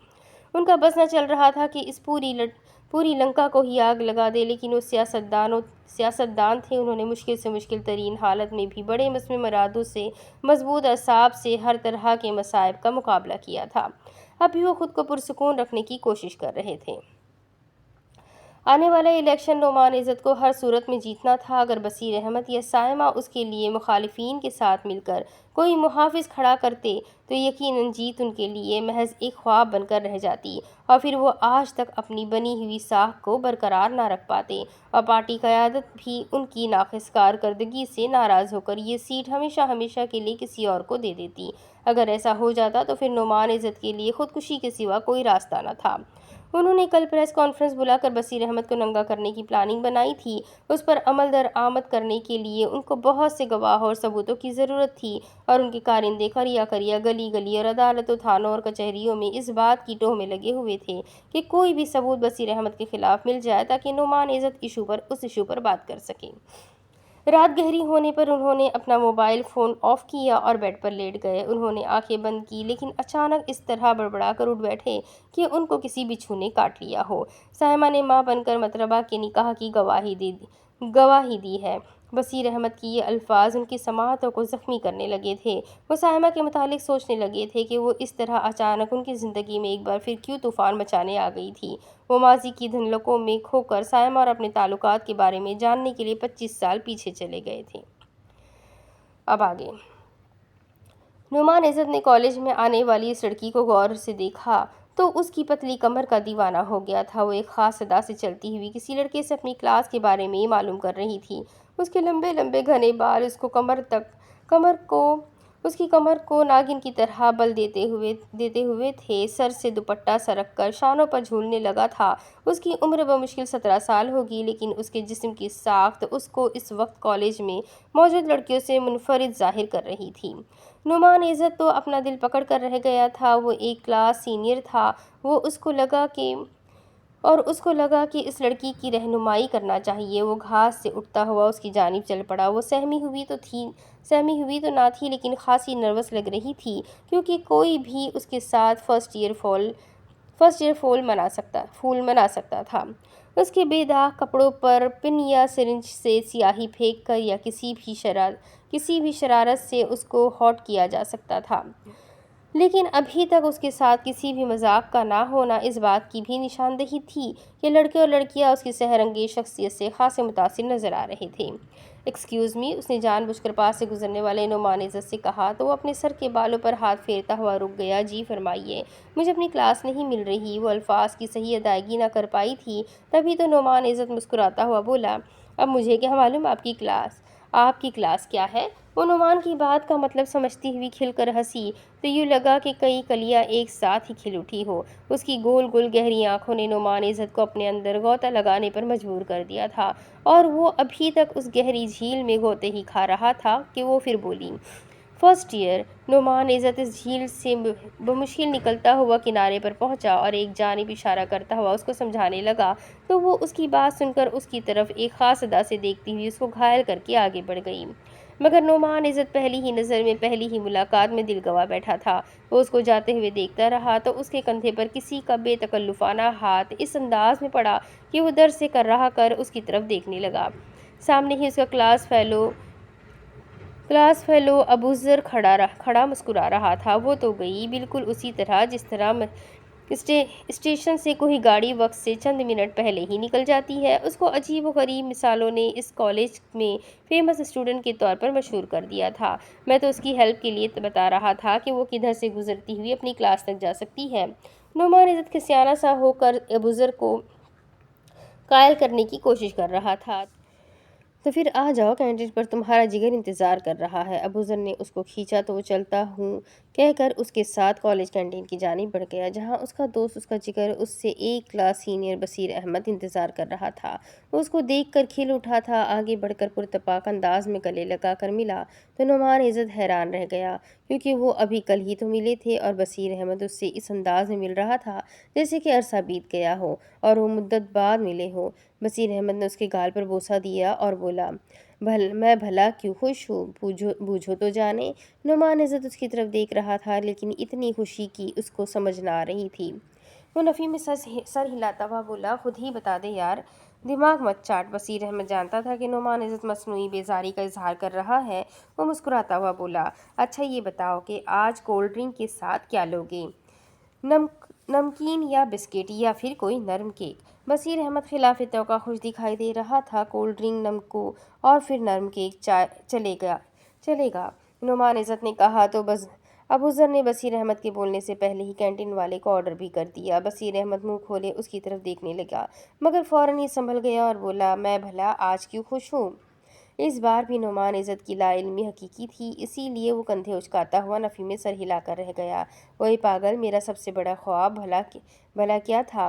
ان کا بس نہ چل رہا تھا کہ اس پوری لنکا کو ہی آگ لگا دے، لیکن وہ سیاستدان تھے۔ انہوں نے مشکل سے مشکل ترین حالت میں بھی بڑے مصمم ارادوں سے، مضبوط اعصاب سے ہر طرح کے مصائب کا مقابلہ کیا تھا۔ اب بھی وہ خود کو پرسکون رکھنے کی کوشش کر رہے تھے۔ آنے والا الیکشن نعمان عزت کو ہر صورت میں جیتنا تھا۔ اگر بصیر احمد یا سائمہ اس کے لیے مخالفین کے ساتھ مل کر کوئی محافظ کھڑا کرتے تو یقیناً جیت ان کے لیے محض ایک خواب بن کر رہ جاتی، اور پھر وہ آج تک اپنی بنی ہوئی ساکھ کو برقرار نہ رکھ پاتے، اور پارٹی قیادت بھی ان کی ناقص کارکردگی سے ناراض ہو کر یہ سیٹ ہمیشہ کے لیے کسی اور کو دے دیتی۔ اگر ایسا ہو جاتا تو پھر نعمان عزت کے لیے خودکشی کے سوا کوئی راستہ نہ تھا۔ انہوں نے کل پریس کانفرنس بلا کر بصیر احمد کو ننگا کرنے کی پلاننگ بنائی تھی۔ اس پر عمل درآمد کرنے کے لیے ان کو بہت سے گواہوں اور ثبوتوں کی ضرورت تھی، اور ان کے کارندے قریہ گلی اور عدالتوں، تھانوں اور کچہریوں میں اس بات کی ٹوہ میں لگے ہوئے تھے کہ کوئی بھی ثبوت بصیر احمد کے خلاف مل جائے تاکہ نعمان عزت اس ایشو پر بات کر سکیں۔ رات گہری ہونے پر انہوں نے اپنا موبائل فون آف کیا اور بیڈ پر لیٹ گئے۔ انہوں نے آنکھیں بند کی، لیکن اچانک اس طرح بڑبڑا کر اٹھ بیٹھے کہ ان کو کسی بچھو نے کاٹ لیا ہو۔ سائمہ نے ماں بن کر مطربہ کے نکاح کی گواہی دی ہے۔ بصیر احمد کی یہ الفاظ ان کی سماعتوں کو زخمی کرنے لگے تھے۔ وہ سائمہ کے متعلق سوچنے لگے تھے کہ وہ اس طرح اچانک ان کی زندگی میں ایک بار پھر کیوں طوفان مچانے آ گئی تھی۔ وہ ماضی کی دھندلکوں میں کھو کر سائمہ اور اپنے تعلقات کے بارے میں جاننے کے لیے 25 سال پیچھے چلے گئے تھے۔ اب آگے نعمان عزت نے کالج میں آنے والی اس لڑکی کو غور سے دیکھا تو اس کی پتلی کمر کا دیوانہ ہو گیا تھا۔ وہ ایک خاص صدا سے چلتی ہوئی کسی لڑکے سے اپنی کلاس کے بارے میں معلوم کر رہی تھی۔ اس کے لمبے لمبے گھنے بال اس کی کمر کو ناگن کی طرح بل دیتے ہوئے تھے۔ سر سے دوپٹہ سرک کر شانوں پر جھولنے لگا تھا۔ اس کی عمر بمشکل 17 سال ہوگی، لیکن اس کے جسم کی ساخت اس کو اس وقت کالج میں موجود لڑکیوں سے منفرد ظاہر کر رہی تھی۔ نعمان عزت تو اپنا دل پکڑ کر رہ گیا تھا۔ وہ ایک کلاس سینئر تھا، اس کو لگا کہ اس لڑکی کی رہنمائی کرنا چاہیے۔ وہ گھاس سے اٹھتا ہوا اس کی جانب چل پڑا۔ وہ سہمی ہوئی تو نہ تھی، لیکن خاصی نروس لگ رہی تھی، کیونکہ کوئی بھی اس کے ساتھ فرسٹ ایئر پھول منا سکتا تھا۔ اس کے بے داغ کپڑوں پر پن یا سرنج سے سیاہی پھینک کر یا کسی بھی شرارت سے اس کو ہاٹ کیا جا سکتا تھا، لیکن ابھی تک اس کے ساتھ کسی بھی مذاق کا نہ ہونا اس بات کی بھی نشاندہی تھی کہ لڑکے اور لڑکیاں اس کی سحر انگیز شخصیت سے خاصے متاثر نظر آ رہے تھے۔ ایکسکیوز می، اس نے جان بوجھ کر پاس سے گزرنے والے نعمان عزت سے کہا تو وہ اپنے سر کے بالوں پر ہاتھ پھیرتا ہوا رک گیا۔ جی فرمائیے، مجھے اپنی کلاس نہیں مل رہی۔ وہ الفاظ کی صحیح ادائیگی نہ کر پائی تھی، تبھی تو نعمان عزت مسکراتا ہوا بولا، اب مجھے کیا معلوم آپ کی کلاس کیا ہے؟ وہ نعمان کی بات کا مطلب سمجھتی ہوئی کھل کر ہنسی تو یوں لگا کہ کئی کلیاں ایک ساتھ ہی کھل اٹھی ہو۔ اس کی گول گول گہری آنکھوں نے نعمان عزت کو اپنے اندر غوطہ لگانے پر مجبور کر دیا تھا، اور وہ ابھی تک اس گہری جھیل میں غوطے ہی کھا رہا تھا کہ وہ پھر بولی، فرسٹ ایئر۔ نعمان عزت اس جھیل سے بمشکل نکلتا ہوا کنارے پر پہنچا اور ایک جانب اشارہ کرتا ہوا اس کو سمجھانے لگا تو وہ اس کی بات سن کر اس کی طرف ایک خاص ادا سے دیکھتی ہوئی اس کو گھائل کر کے آگے بڑھ گئی۔ مگر نعمان عزت پہلی ہی نظر میں، پہلی ہی ملاقات میں دل گنوا بیٹھا تھا۔ وہ اس کو جاتے ہوئے دیکھتا رہا تو اس کے کندھے پر کسی کا بے تکلفانہ ہاتھ اس انداز میں پڑا کہ وہ در سے کرراہ کر اس کی طرف دیکھنے لگا۔ سامنے ہی اس کا کلاس فیلو ابوذر کھڑا مسکرا رہا تھا۔ وہ تو گئی بالکل اسی طرح جس طرح اسٹیشن سے کوئی گاڑی وقت سے چند منٹ پہلے ہی نکل جاتی ہے۔ اس کو عجیب و غریب مثالوں نے اس کالج میں فیمس اسٹوڈنٹ کے طور پر مشہور کر دیا تھا۔ میں تو اس کی ہیلپ کے لیے بتا رہا تھا کہ وہ کدھر سے گزرتی ہوئی اپنی کلاس تک جا سکتی ہے۔ نعمان عزت کھسیانہ سا ہو کر ابوذر کو قائل کرنے کی کوشش کر رہا تھا۔ تو پھر آ جاؤ، کینٹین پر تمہارا جگر انتظار کر رہا ہے۔ ابوذر نے اس کو کھینچا تو وہ چلتا ہوں کہہ کر اس کے ساتھ کالج کینٹین کی جانب بڑھ گیا، جہاں اس کا دوست، اس کا جگر، اس سے ایک کلاس سینئر بصیر احمد انتظار کر رہا تھا۔ وہ اس کو دیکھ کر کھل اٹھا تھا۔ آگے بڑھ کر پرتپاک انداز میں گلے لگا کر ملا تو نعمان عزت حیران رہ گیا، کیونکہ وہ ابھی کل ہی تو ملے تھے اور بصیر احمد اس سے اس انداز میں مل رہا تھا جیسے کہ عرصہ بیت گیا ہو اور وہ مدت بعد ملے ہوں۔ بصیر احمد نے اس کے گال پر بوسہ دیا اور بولا، میں بھلا کیوں خوش ہوں، بوجھو تو جانے۔ نعمان عزت اس کی طرف دیکھ رہا تھا، لیکن اتنی خوشی کی اس کو سمجھ نہ آ رہی تھی۔ وہ نفی میں سر ہلاتا ہوا بولا، خود ہی بتا دے یار، دماغ مت چاٹ۔ بصیر احمد جانتا تھا کہ نعمان عزت مصنوعی بیزاری کا اظہار کر رہا ہے۔ وہ مسکراتا ہوا بولا، اچھا یہ بتاؤ کہ آج کولڈ ڈرنک کے ساتھ کیا لوگے، نمکین یا بسکٹ یا پھر کوئی نرم کیک؟ بصیر احمد خلاف توقع خوش دکھائی دے رہا تھا۔ کولڈ ڈرنک، نمکو اور پھر نرم کیک چلے گا، نعمان عزت نے کہا تو ابوذر نے بصیر احمد کے بولنے سے پہلے ہی کینٹین والے کو آرڈر بھی کر دیا۔ بصیر احمد منہ کھولے اس کی طرف دیکھنے لگا، مگر فوراً ہی سنبھل گیا اور بولا، میں بھلا آج کیوں خوش ہوں؟ اس بار بھی نعمان عزت کی لا علمی حقیقی تھی، اسی لیے وہ کندھے اچکاتا ہوا نفی میں سر ہلا کر رہ گیا۔ اوئے پاگل، میرا سب سے بڑا خواب بھلا کیا تھا؟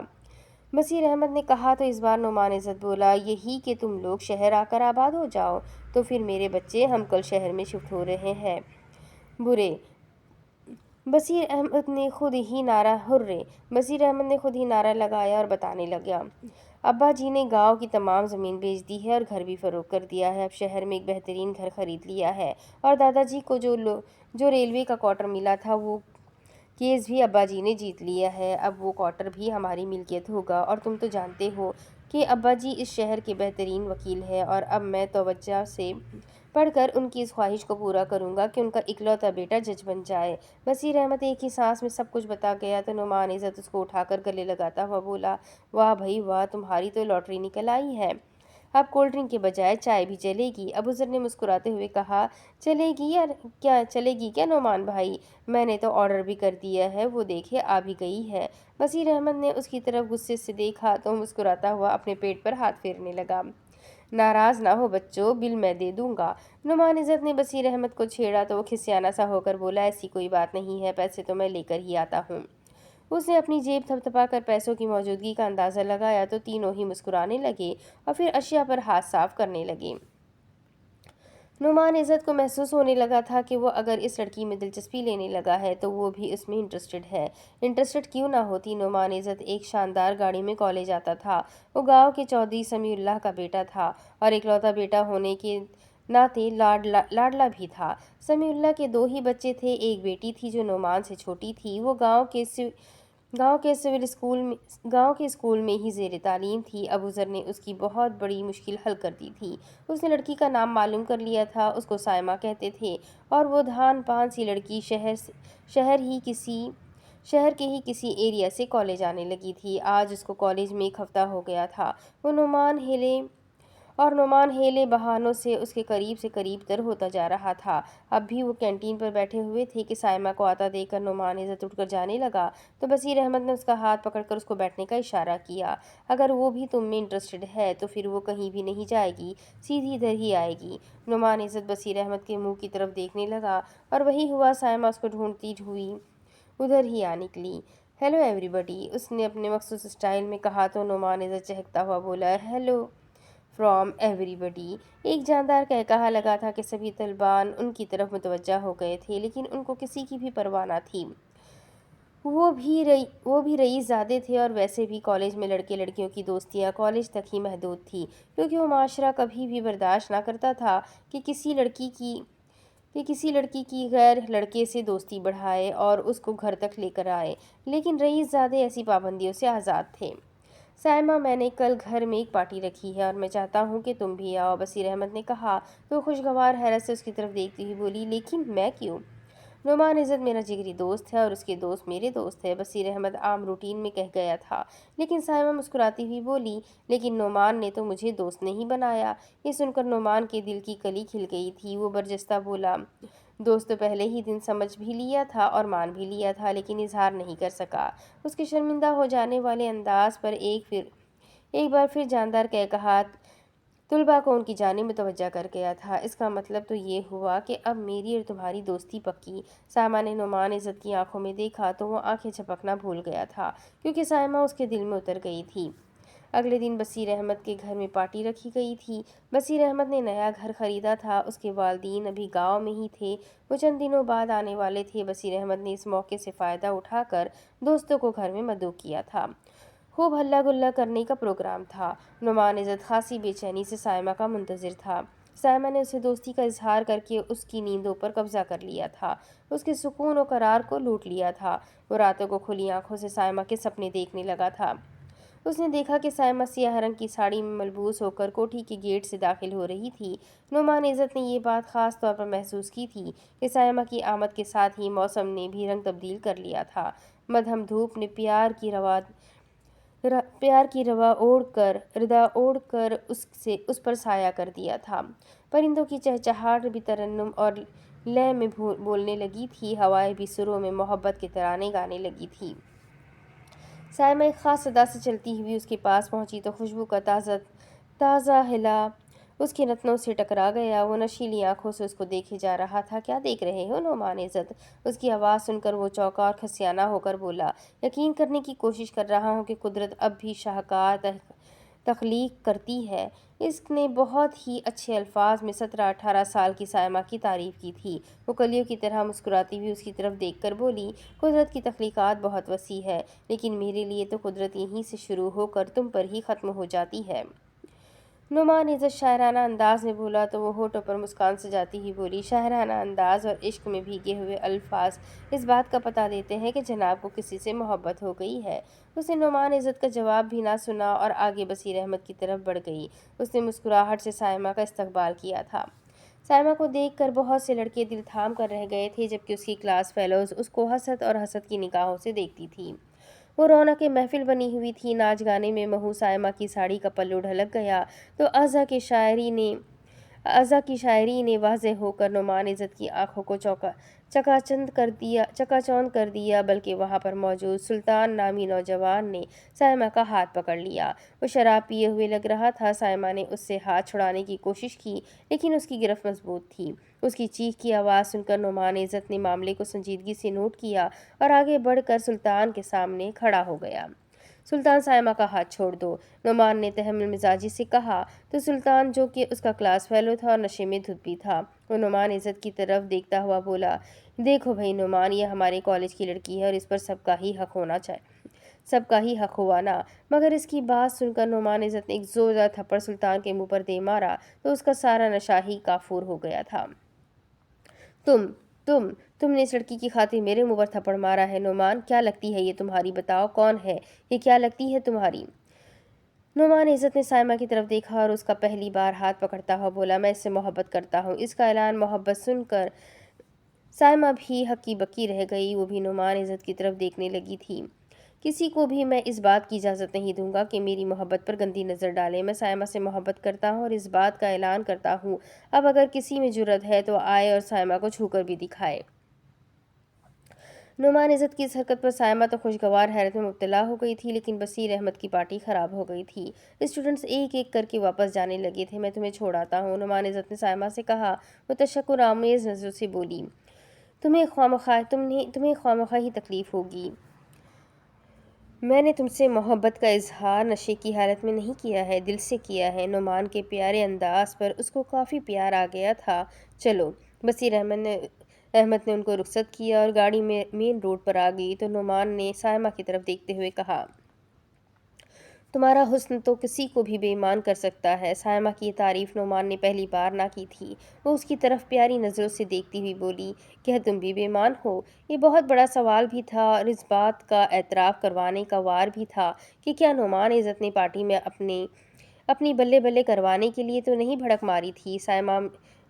بصیر احمد نے کہا تو اس بار نعمان عزت بولا، یہی کہ تم لوگ شہر آ کر آباد ہو جاؤ۔ تو پھر میرے بچے، ہم کل شہر میں شفٹ ہو رہے ہیں۔ برے! بصیر احمد نے خود ہی نعرہ لگایا اور بتانے لگا، ابا جی نے گاؤں کی تمام زمین بیچ دی ہے اور گھر بھی فروخت کر دیا ہے۔ اب شہر میں ایک بہترین گھر خرید لیا ہے، اور دادا جی کو جو ریلوے کا کوارٹر ملا تھا وہ کیس بھی ابا جی نے جیت لیا ہے۔ اب وہ کوارٹر بھی ہماری ملکیت ہوگا، اور تم تو جانتے ہو کہ ابا جی اس شہر کے بہترین وکیل ہیں اور اب میں توجہ سے پڑھ کر ان کی اس خواہش کو پورا کروں گا کہ ان کا اکلوتا بیٹا جج بن جائے۔ بصیر احمد ایک ہی سانس میں سب کچھ بتا گیا تو نعمان عزت اس کو اٹھا کر گلے لگاتا ہوا بولا، واہ بھائی واہ، تمہاری تو لاٹری نکل آئی ہے، اب کولڈ ڈرنک کے بجائے چائے بھی چلے گی۔ ابوذر نے مسکراتے ہوئے کہا، چلے گی کیا نعمان بھائی، میں نے تو آرڈر بھی کر دیا ہے، وہ دیکھے آ بھی گئی ہے۔ بصیر احمد نے اس کی طرف غصے سے دیکھا تو مسکراتا ہوا اپنے پیٹ پر ہاتھ پھیرنے لگا۔ ناراض نہ ہو بچوں، بل میں دے دوں گا۔ نعمان عزت نے بصیر احمد کو چھیڑا تو وہ کھسیانہ سا ہو کر بولا، ایسی کوئی بات نہیں ہے، پیسے تو میں لے کر ہی آتا ہوں۔ اس نے اپنی جیب تھپ تھپا کر پیسوں کی موجودگی کا اندازہ لگایا تو تینوں ہی مسکرانے لگے اور پھر اشیاء پر ہاتھ صاف کرنے لگے۔ نعمان عزت کو محسوس ہونے لگا تھا کہ وہ اگر اس لڑکی میں دلچسپی لینے لگا ہے تو وہ بھی اس میں انٹرسٹڈ ہے۔ انٹرسٹڈ کیوں نہ ہوتی؟ نعمان عزت ایک شاندار گاڑی میں کالج آتا تھا۔ وہ گاؤں کے چودھری سمیع اللہ کا بیٹا تھا اور اکلوتا بیٹا ہونے کے ناطے لاڈلا بھی تھا۔ سمیع اللہ کے دو ہی بچے تھے، ایک بیٹی تھی جو نعمان سے چھوٹی تھی، وہ گاؤں کے اسکول میں ہی زیر تعلیم تھی۔ ابوذر نے اس کی بہت بڑی مشکل حل کر دی تھی۔ اس نے لڑکی کا نام معلوم کر لیا تھا، اس کو سائمہ کہتے تھے اور وہ دھان پان سی لڑکی شہر کے ہی کسی ایریا سے کالج آنے لگی تھی۔ آج اس کو کالج میں ایک ہفتہ ہو گیا تھا نعمان ہیلے بہانوں سے اس کے قریب سے قریب تر ہوتا جا رہا تھا۔ اب بھی وہ کینٹین پر بیٹھے ہوئے تھے کہ سائمہ کو آتا دیکھ کر نعمان عزت اٹھ کر جانے لگا تو بصیر احمد نے اس کا ہاتھ پکڑ کر اس کو بیٹھنے کا اشارہ کیا۔ اگر وہ بھی تم میں انٹرسٹڈ ہے تو پھر وہ کہیں بھی نہیں جائے گی، سیدھی ادھر ہی آئے گی۔ نعمان عزت بصیر احمد کے منہ کی طرف دیکھنے لگا اور وہی ہوا، سائمہ اس کو ڈھونڈتی ہوئی ادھر ہی آ نکلی۔ ہیلو ایوری بڈی، اس نے اپنے مخصوص اسٹائل میں کہا تو نعمان عزت چہکتا ہوا بولا، ہیلو فرام ایوری بڈی۔ ایک جاندار کہا لگا تھا کہ سبھی طالبان ان کی طرف متوجہ ہو گئے تھے، لیکن ان کو کسی کی بھی پرواہ نہ تھی۔ وہ بھی رئیس زادے تھے اور ویسے بھی کالج میں لڑکے لڑکیوں کی دوستیاں کالج تک ہی محدود تھی، کیونکہ وہ معاشرہ کبھی بھی برداشت نہ کرتا تھا کہ کسی لڑکی کی غیر لڑکے سے دوستی بڑھائے اور اس کو گھر تک لے کر آئے، لیکن رئیس زادے ایسی پابندیوں سے آزاد تھے۔ سائمہ، میں نے کل گھر میں ایک پارٹی رکھی ہے اور میں چاہتا ہوں کہ تم بھی آؤ، بصیر احمد نے کہا تو خوشگوار حیرت سے اس کی طرف دیکھتی ہوئی بولی، لیکن میں کیوں؟ نعمان عزت میرا جگری دوست ہے اور اس کے دوست میرے دوست ہے، بصیر احمد عام روٹین میں کہہ گیا تھا، لیکن سائمہ مسکراتی ہوئی بولی، لیکن نعمان نے تو مجھے دوست نہیں بنایا۔ یہ سن کر نعمان کے دل کی کلی کھل گئی تھی۔ وہ برجستہ بولا، دوست تو پہلے ہی دن سمجھ بھی لیا تھا اور مان بھی لیا تھا، لیکن اظہار نہیں کر سکا۔ اس کے شرمندہ ہو جانے والے انداز پر ایک بار پھر جاندار کہا طلباء کو ان کی جانب متوجہ کر گیا تھا، اس کا مطلب تو یہ ہوا کہ اب میری اور تمہاری دوستی پکی۔ سائمہ نے نعمان عزت کی آنکھوں میں دیکھا تو وہ آنکھیں جھپکنا بھول گیا تھا، کیونکہ سائمہ اس کے دل میں اتر گئی تھی۔ اگلے دن بصیر احمد کے گھر میں پارٹی رکھی گئی تھی۔ بصیر احمد نے نیا گھر خریدا تھا، اس کے والدین ابھی گاؤں میں ہی تھے، وہ چند دنوں بعد آنے والے تھے۔ بصیر احمد نے اس موقع سے فائدہ اٹھا کر دوستوں کو گھر میں مدعو کیا تھا۔ خوب ہلا گلا کرنے کا پروگرام تھا۔ نعمان عزت خاصی بے چینی سے سائمہ کا منتظر تھا۔ سائمہ نے اسے دوستی کا اظہار کر کے اس کی نیندوں پر قبضہ کر لیا تھا، اس کے سکون و قرار کو لوٹ لیا تھا۔ وہ راتوں کو کھلی آنکھوں سے سائمہ کے سپنے دیکھنے لگا تھا۔ اس نے دیکھا کہ سائمہ سیاہ رنگ کی ساڑی میں ملبوس ہو کر کوٹھی کے گیٹ سے داخل ہو رہی تھی۔ نعمان عزت نے یہ بات خاص طور پر محسوس کی تھی کہ سائمہ کی آمد کے ساتھ ہی موسم نے بھی رنگ تبدیل کر لیا تھا۔ مدھم دھوپ نے پیار کی ردا اوڑھ کر اس پر سایہ کر دیا تھا۔ پرندوں کی چہچہاہٹ بھی ترنم اور لے میں بولنے لگی تھی، ہوائیں بھی سروں میں محبت کے ترانے گانے لگی تھی۔ سائمہ ایک خاص صدا سے چلتی ہوئی اس کے پاس پہنچی تو خوشبو کا تازہ ہلا اس کے نتنوں سے ٹکرا گیا۔ وہ نشیلی آنکھوں سے اس کو دیکھے جا رہا تھا۔ کیا دیکھ رہے ہو نعمان عزت؟ اس کی آواز سن کر وہ چونکا اور کھسیانہ ہو کر بولا، یقین کرنے کی کوشش کر رہا ہوں کہ قدرت اب بھی شاہکار تخلیق کرتی ہے۔ اس نے بہت ہی اچھے الفاظ میں 17-18 سال کی سائمہ کی تعریف کی تھی۔ وہ کلیوں کی طرح مسکراتی ہوئی اس کی طرف دیکھ کر بولی، قدرت کی تخلیقات بہت وسیع ہے، لیکن میرے لیے تو قدرت یہیں سے شروع ہو کر تم پر ہی ختم ہو جاتی ہے۔ नुमान इज़्ज़त शायराना अंदाज में बोला तो वो होठों पर मुस्कान सजाती ही बोली, शायराना अंदाज और इश्क में भीगे हुए अल्फाज इस बात का पता देते हैं कि जनाब को किसी से मोहब्बत हो गई है। उसने नुमान इज़्ज़त का जवाब भी ना सुना और आगे बसीर अहमद की तरफ बढ़ गई। उसने मुस्कुराहट से साइमा का इस्तकबाल किया था। साइमा को देखकर बहुत से लड़के दिल थाम कर रह गए थे, जबकि उसकी क्लास फेलोज उसको हसद और हसद की निगाहों से देखती थी। वो रौनक महफिल बनी हुई थी। नाच गाने में महू साइमा की साड़ी का पल्लू ढलक गया तो अज़ा की शायरी ने वाज़ेह होकर नुमान इज़्ज़त की आंखों को चकाचौंध कर दिया। बल्कि वहाँ पर मौजूद सुल्तान नामी नौजवान ने साइमा का हाथ पकड़ लिया। वो शराब पिए हुए लग रहा था। साइमा ने उससे हाथ छुड़ाने की कोशिश की, लेकिन उसकी गिरफ्त मजबूत थी। उसकी चीख की आवाज़ सुनकर नुमान इज़्ज़त ने मामले को संजीदगी से नोट किया और आगे बढ़कर सुल्तान के सामने खड़ा हो गया। सुल्तान, साइमा का हाथ छोड़ दो, नुमान ने तहम्मुल मिजाजी से कहा। तो सुल्तान, जो कि उसका क्लास फेलो था और नशे में धुत भी था, वो नुमान इज़्ज़त की तरफ देखता हुआ बोला, देखो भाई नुमान, ये हमारे कॉलेज की लड़की है और इस पर सबका ही हक हुआ ना। मगर इसकी बात सुनकर नुमान इज़्ज़त ने एक जोरदार थप्पड़ सुल्तान के मुंह पर दे मारा तो उसका सारा नशा ही काफूर हो गया था। तुम तुम तुमने इस लड़की की खातिर मेरे मुंह पर थप्पड़ मारा है नुमान। क्या लगती है ये तुम्हारी? बताओ कौन है ये? क्या लगती है तुम्हारी? नुमान इज़्ज़त ने साइमा की तरफ देखा और उसका पहली बार हाथ पकड़ता हुआ बोला, मैं इससे मोहब्बत करता हूँ। इसका ऐलान मोहब्बत सुनकर साइमा भी हक्की बक्की रह गई। वो भी नुमान इज़्ज़त की तरफ देखने लगी थी। किसी को भी मैं इस बात की इजाज़त नहीं दूंगा कि मेरी मोहब्बत पर गंदी नज़र डाले। मैं साइमा से मोहब्बत करता हूँ और इस बात का ऐलान करता हूँ। अब अगर किसी में जुर्रत है तो आए और साइमा को छूकर भी दिखाए। नुमान इज़्ज़त की इस हरकत पर साइमा तो खुशगवार हैरत में मुब्तला हो गई थी, लेकिन बसीर अहमद की पार्टी ख़राब हो गई थी। स्टूडेंट्स एक एक करके वापस जाने लगे थे। मैं तुम्हें छोड़ाता हूँ, नुमान इज़्ज़त ने साइमा से कहा। वो तशक्कुर आमेज़ नज़रों से बोली, तुम्हें ख्वामखा ही तकलीफ़ होगी। मैंने तुमसे मोहब्बत का इजहार नशे की हालत में नहीं किया है, दिल से किया है। नुमान के प्यारे अंदाज पर उसको काफ़ी प्यार आ गया था। चलो। बसीर अहमद ने उनको रुखसत किया और गाड़ी में मेन रोड पर आ गई तो नुमान ने साइमा की तरफ देखते हुए कहा, तुम्हारा हुस्न तो किसी को भी बेईमान कर सकता है। साइमा की ये तारीफ नुमान ने पहली बार ना की थी। वो उसकी तरफ प्यारी नज़रों से देखती हुई बोली, क्या तुम भी बेईमान हो? ये बहुत बड़ा सवाल भी था और इस बात का एतराफ़ करवाने का वार भी था कि क्या नुमान इज़्ज़त ने पार्टी में अपनी बल्ले बल्ले करवाने के लिए तो नहीं भड़क मारी थी। साइमा,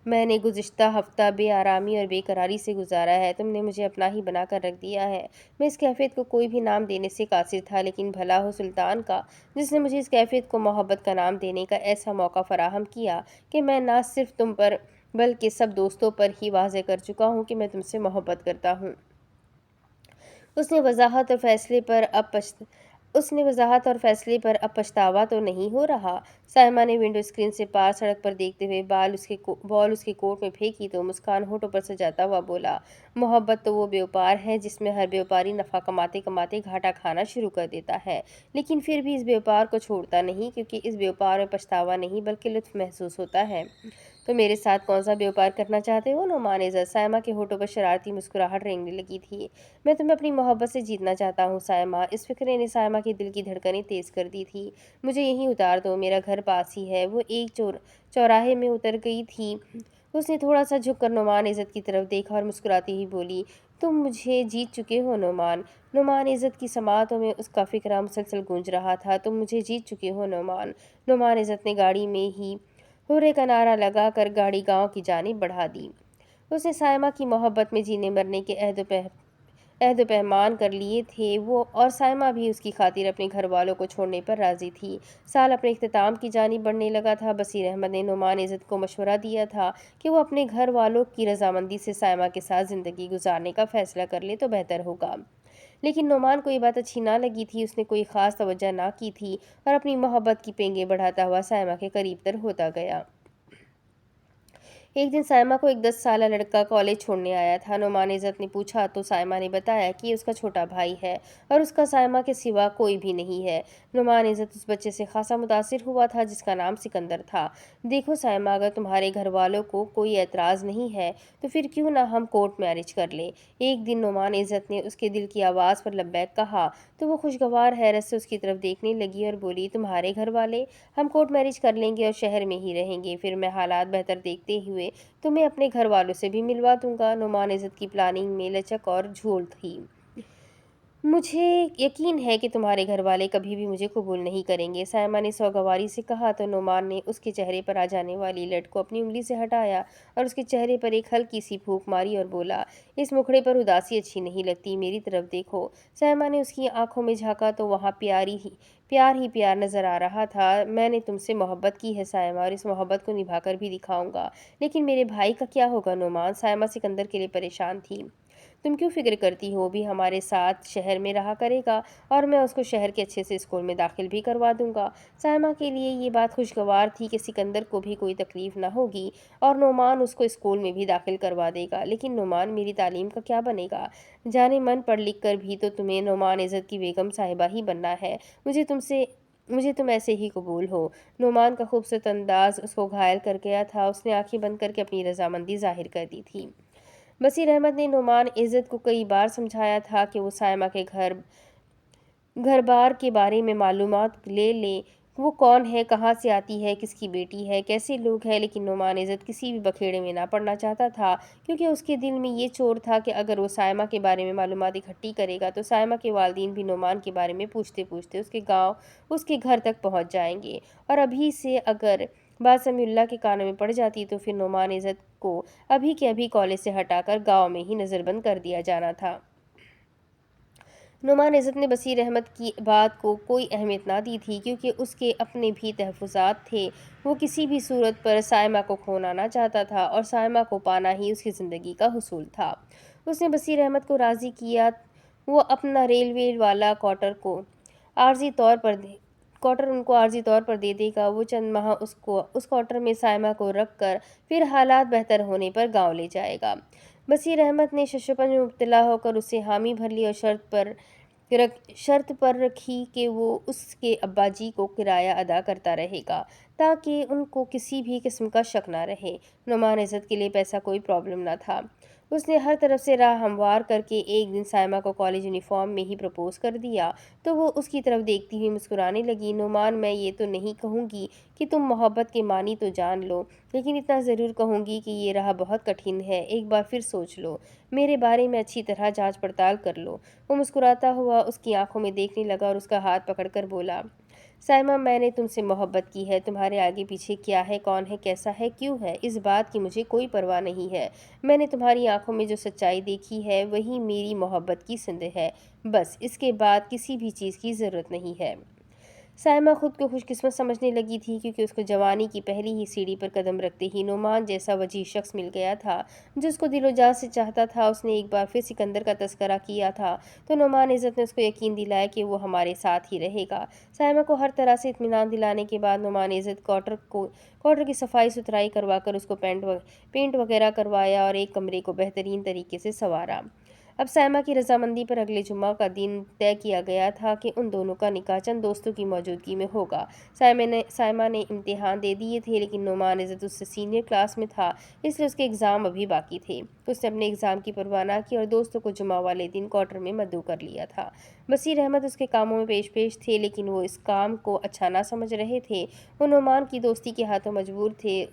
मैंने गुज़िश्ता हफ्ता बेआरामी और बेकरारी से गुजारा है। तुमने मुझे अपना ही बना कर रख दिया है। मैं इस कैफियत को कोई भी नाम देने से कासिर था, लेकिन भला हो सुल्तान का, जिसने मुझे इस कैफियत को मोहब्बत का नाम देने का ऐसा मौका फराहम किया कि मैं ना सिर्फ तुम पर बल्कि सब दोस्तों पर ही वाज़ेह कर चुका हूँ कि मैं तुमसे मोहब्बत करता हूँ। उसने वजाहत और फैसले पर अब पछ उसने वजाहत और फैसले पर अब पछतावा तो नहीं हो रहा। साइमा ने विंडो स्क्रीन से पार सड़क पर देखते हुए बॉल उसके कोट में फेंकी तो मुस्कान होठों पर सजाता हुआ बोला, मोहब्बत तो वो व्यापार है जिसमें हर व्यापारी नफ़ा कमाते कमाते घाटा खाना शुरू कर देता है, लेकिन फिर भी इस व्यापार को छोड़ता नहीं, क्योंकि इस व्यापार में पछतावा नहीं बल्कि लुत्फ महसूस होता है। तो मेरे साथ कौन सा व्यापार करना चाहते हो? नुमान इज़्ज़त। साइमा के होठों पर शरारती मुस्कुराहट रेंगने लगी थी। मैं तुम्हें अपनी मोहब्बत से जीतना चाहता हूँ साइमा। इस फिक्रे ने साइमा के दिल की धड़कनें तेज़ कर दी थी। मुझे यहीं उतार दो, मेरा घर पास ही है। वो एक चौराहे में उतर गई थी। उसने थोड़ा सा झुककर नुमान इज़्ज़त की तरफ देखा और मुस्कुराती ही बोली, तुम मुझे जीत चुके हो नुमान। नुमान इज़्ज़त की समातों में उसका फिक्रा मुसलसल गूंज रहा था, तुम मुझे जीत चुके हो नुमान। नुमान इज़्ज़त ने गाड़ी में ही हुर्रे का नारा लगाकर गाड़ी गांव की जानिब बढ़ा दी। उसने साइमा की मोहब्बत में जीने मरने के अहद पैमान कर लिए थे वो, और साइमा भी उसकी खातिर अपने घर वालों को छोड़ने पर राज़ी थी। साल अपने इख्तिताम की जानिब बढ़ने लगा था। बसीर अहमद ने नुमान इज़्ज़त को मशवरा दिया था कि वो अपने घर वालों की रजामंदी से साइमा के साथ ज़िंदगी गुजारने का फ़ैसला कर ले तो बेहतर होगा, लेकिन नुमान को ये बात अच्छी ना लगी थी। उसने कोई ख़ास तवज्जो ना की थी और अपनी मोहब्बत की पेंगे बढ़ाता हुआ साइमा के करीब तर होता गया। एक दिन साइमा को एक 10 साला लड़का कॉलेज छोड़ने आया था। नुमान इज़्ज़त ने पूछा तो साइमा ने बताया कि ये उसका छोटा भाई है और उसका साइमा के सिवा कोई भी नहीं है। नुमान इज़्ज़त उस बच्चे से खासा मुतासिर हुआ था जिसका नाम सिकंदर था। देखो साइमा, अगर तुम्हारे घर वालों को कोई एतराज़ नहीं है तो फिर क्यों ना हम कोर्ट मैरिज कर लें। एक दिन नुमान इज़्ज़त ने उसके दिल की आवाज़ पर लब्बैक कहा तो वो खुशगवार हैरत से उसकी तरफ देखने लगी और बोली, तुम्हारे घर वाले? हम कोर्ट मैरिज कर लेंगे और शहर में ही रहेंगे। फिर मैं हालात बेहतर देखते हुए तुम्हें अपने घर वालों से भी मिलवा दूंगा। नुमान इज़्ज़त की प्लानिंग में लचक और झोल थी। मुझे यकीन है कि तुम्हारे घर वाले कभी भी मुझे कबूल नहीं करेंगे, साइमा ने सौगवारी से कहा तो नुमान ने उसके चेहरे पर आ जाने वाली लट को अपनी उंगली से हटाया और उसके चेहरे पर एक हल्की सी फूंक मारी और बोला, इस मुखड़े पर उदासी अच्छी नहीं लगती, मेरी तरफ देखो। साइमा ने उसकी आंखों में झांका तो वहाँ प्यार ही प्यार नजर आ रहा था। मैंने तुमसे मोहब्बत की है साइमा, और इस मोहब्बत को निभाकर भी दिखाऊंगा। लेकिन मेरे भाई का क्या होगा नुमान? साइमा सिकंदर के लिए परेशान थी। तुम क्यों फिक्र करती हो, भी हमारे साथ शहर में रहा करेगा और मैं उसको शहर के अच्छे से स्कूल में दाखिल भी करवा दूंगा। साइमा के लिए ये बात खुशगवार थी कि सिकंदर को भी कोई तकलीफ ना होगी और नुमान उसको स्कूल में भी दाखिल करवा देगा। लेकिन नुमान, मेरी तालीम का क्या बनेगा? जाने मन पढ़ लिख कर भी तो तुम्हें नुमान इज़्ज़त की बेगम साहिबा ही बनना है। मुझे तुम ऐसे ही कबूल हो। नुमान का खूबसूरत अंदाज उसको घायल कर गया था। उसने आंखें बंद करके अपनी रजामंदी जाहिर कर दी थी। बसीर अहमद ने नुमान इज़्ज़त को कई बार समझाया था कि वो साइमा के घर बार के बारे में मालूमात ले ले। वो कौन है, कहाँ से आती है, किसकी बेटी है, कैसे लोग हैं। लेकिन नुमान इज़्ज़त किसी भी बखेड़े में ना पड़ना चाहता था, क्योंकि उसके दिल में ये चोर था कि अगर वो साइमा के बारे में मालूमात इकट्ठी करेगा तो साइमा के वालिदैन भी नुमान के बारे में पूछते पूछते उसके घर तक पहुंच जाएंगे। और अभी से अगर बात समीउल्लाह के कानों में पड़ जाती तो फिर नुमान इज़्ज़त को अभी के अभी कॉलेज से हटाकर गांव में ही नज़रबंद कर दिया जाना था। नुमान इज़्ज़त ने बसीर अहमद की बात को कोई अहमियत ना दी थी, क्योंकि उसके अपने भी तहफ़्फ़ुज़ात थे। वो किसी भी सूरत पर साइमा को खोना ना चाहता था और साइमा को पाना ही उसकी ज़िंदगी का हुसूल था। उसने बसीर अहमद को राज़ी किया। वो अपना रेलवे वाला आर्जी तौर पर दे क्वार्टर उनको आर्जी तौर पर दे देगा। वो चंद माह उसको उस क्वार्टर में साइमा को रख कर फिर हालात बेहतर होने पर गांव ले जाएगा। बसीर अहमद ने शशोपन में मुब्तला होकर उससे हामी भर ली और शर्त पर रखी कि वो उसके अब्बा जी को किराया अदा करता रहेगा, ताकि उनको किसी भी किस्म का शक ना रहे। नुमान इज़्ज़त के लिए पैसा कोई प्रॉब्लम ना था। उसने हर तरफ से राह हमवार करके एक दिन साइमा को कॉलेज यूनिफॉर्म में ही प्रपोज कर दिया तो वो उसकी तरफ देखती हुई मुस्कुराने लगी। नुमान, मैं ये तो नहीं कहूँगी कि तुम मोहब्बत के मानी तो जान लो, लेकिन इतना ज़रूर कहूँगी कि ये राह बहुत कठिन है। एक बार फिर सोच लो, मेरे बारे में अच्छी तरह जांच पड़ताल कर लो। वो मुस्कुराता हुआ उसकी आंखों में देखने लगा और उसका हाथ पकड़कर बोला, साइमा, मैंने तुमसे मोहब्बत की है। तुम्हारे आगे पीछे क्या है, कौन है, कैसा है, क्यों है, इस बात की मुझे कोई परवाह नहीं है। मैंने तुम्हारी आंखों में जो सच्चाई देखी है वही मेरी मोहब्बत की सिंध है। बस, इसके बाद किसी भी चीज़ की ज़रूरत नहीं है। साइमा खुद को खुशकिस्मत समझने लगी थी, क्योंकि उसको जवानी की पहली ही सीढ़ी पर कदम रखते ही नुमान जैसा वजीह शख्स मिल गया था जो उसको दिलो जान से चाहता था। उसने एक बार फिर सिकंदर का तस्करा किया था तो नुमान इज़्ज़त ने उसको यकीन दिलाया कि वो हमारे साथ ही रहेगा। साइमा को हर तरह से इत्मीनान दिलाने के बाद नुमान इज़्ज़त क्वार्टर की सफाई सुथराई करवा कर उसको पेंट वगैरह करवाया और एक कमरे को बेहतरीन तरीके से संवारा। अब साइमा की रजामंदी पर अगले जुम्मा का दिन तय किया गया था कि उन दोनों का निकाह चंद दोस्तों की मौजूदगी में होगा। साइमा ने इम्तिहान दे दिए थे, लेकिन नुमान इज़्ज़त उससे सीनियर क्लास में था, इसलिए उसके एग्ज़ाम अभी बाकी थे। उसने अपने एग्ज़ाम की परवाह ना की और दोस्तों को जुम्मा वाले दिन क्वार्टर में मद्दू कर लिया था। बसीर अहमद उसके कामों में पेश थे, लेकिन वो इस काम को अच्छा ना समझ रहे थे। वो नुमान की दोस्ती के हाथों मजबूर थे।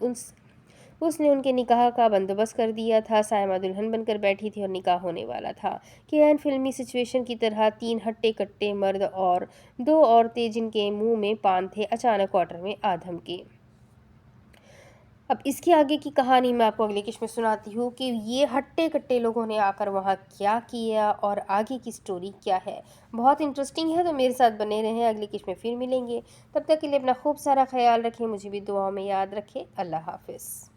उसने उनके निकाह का बंदोबस्त कर दिया था। साइमा दुल्हन बनकर बैठी थी और निकाह होने वाला था कि ऐन फिल्मी सिचुएशन की तरह 3 हट्टे कट्टे मर्द और 2 औरतें जिनके मुंह में पान थे अचानक क्वार्टर में आ धमके। अब इसकी आगे की कहानी मैं आपको अगले किस्त में सुनाती हूँ कि ये हट्टे कट्टे लोगों ने आकर वहाँ क्या किया और आगे की स्टोरी क्या है। बहुत इंटरेस्टिंग है, तो मेरे साथ बने रहें। अगली किस्त में फिर मिलेंगे। तब तक के लिए अपना खूब सारा ख्याल रखें, मुझे भी दुआओं में याद रखें। अल्लाह हाफिज़।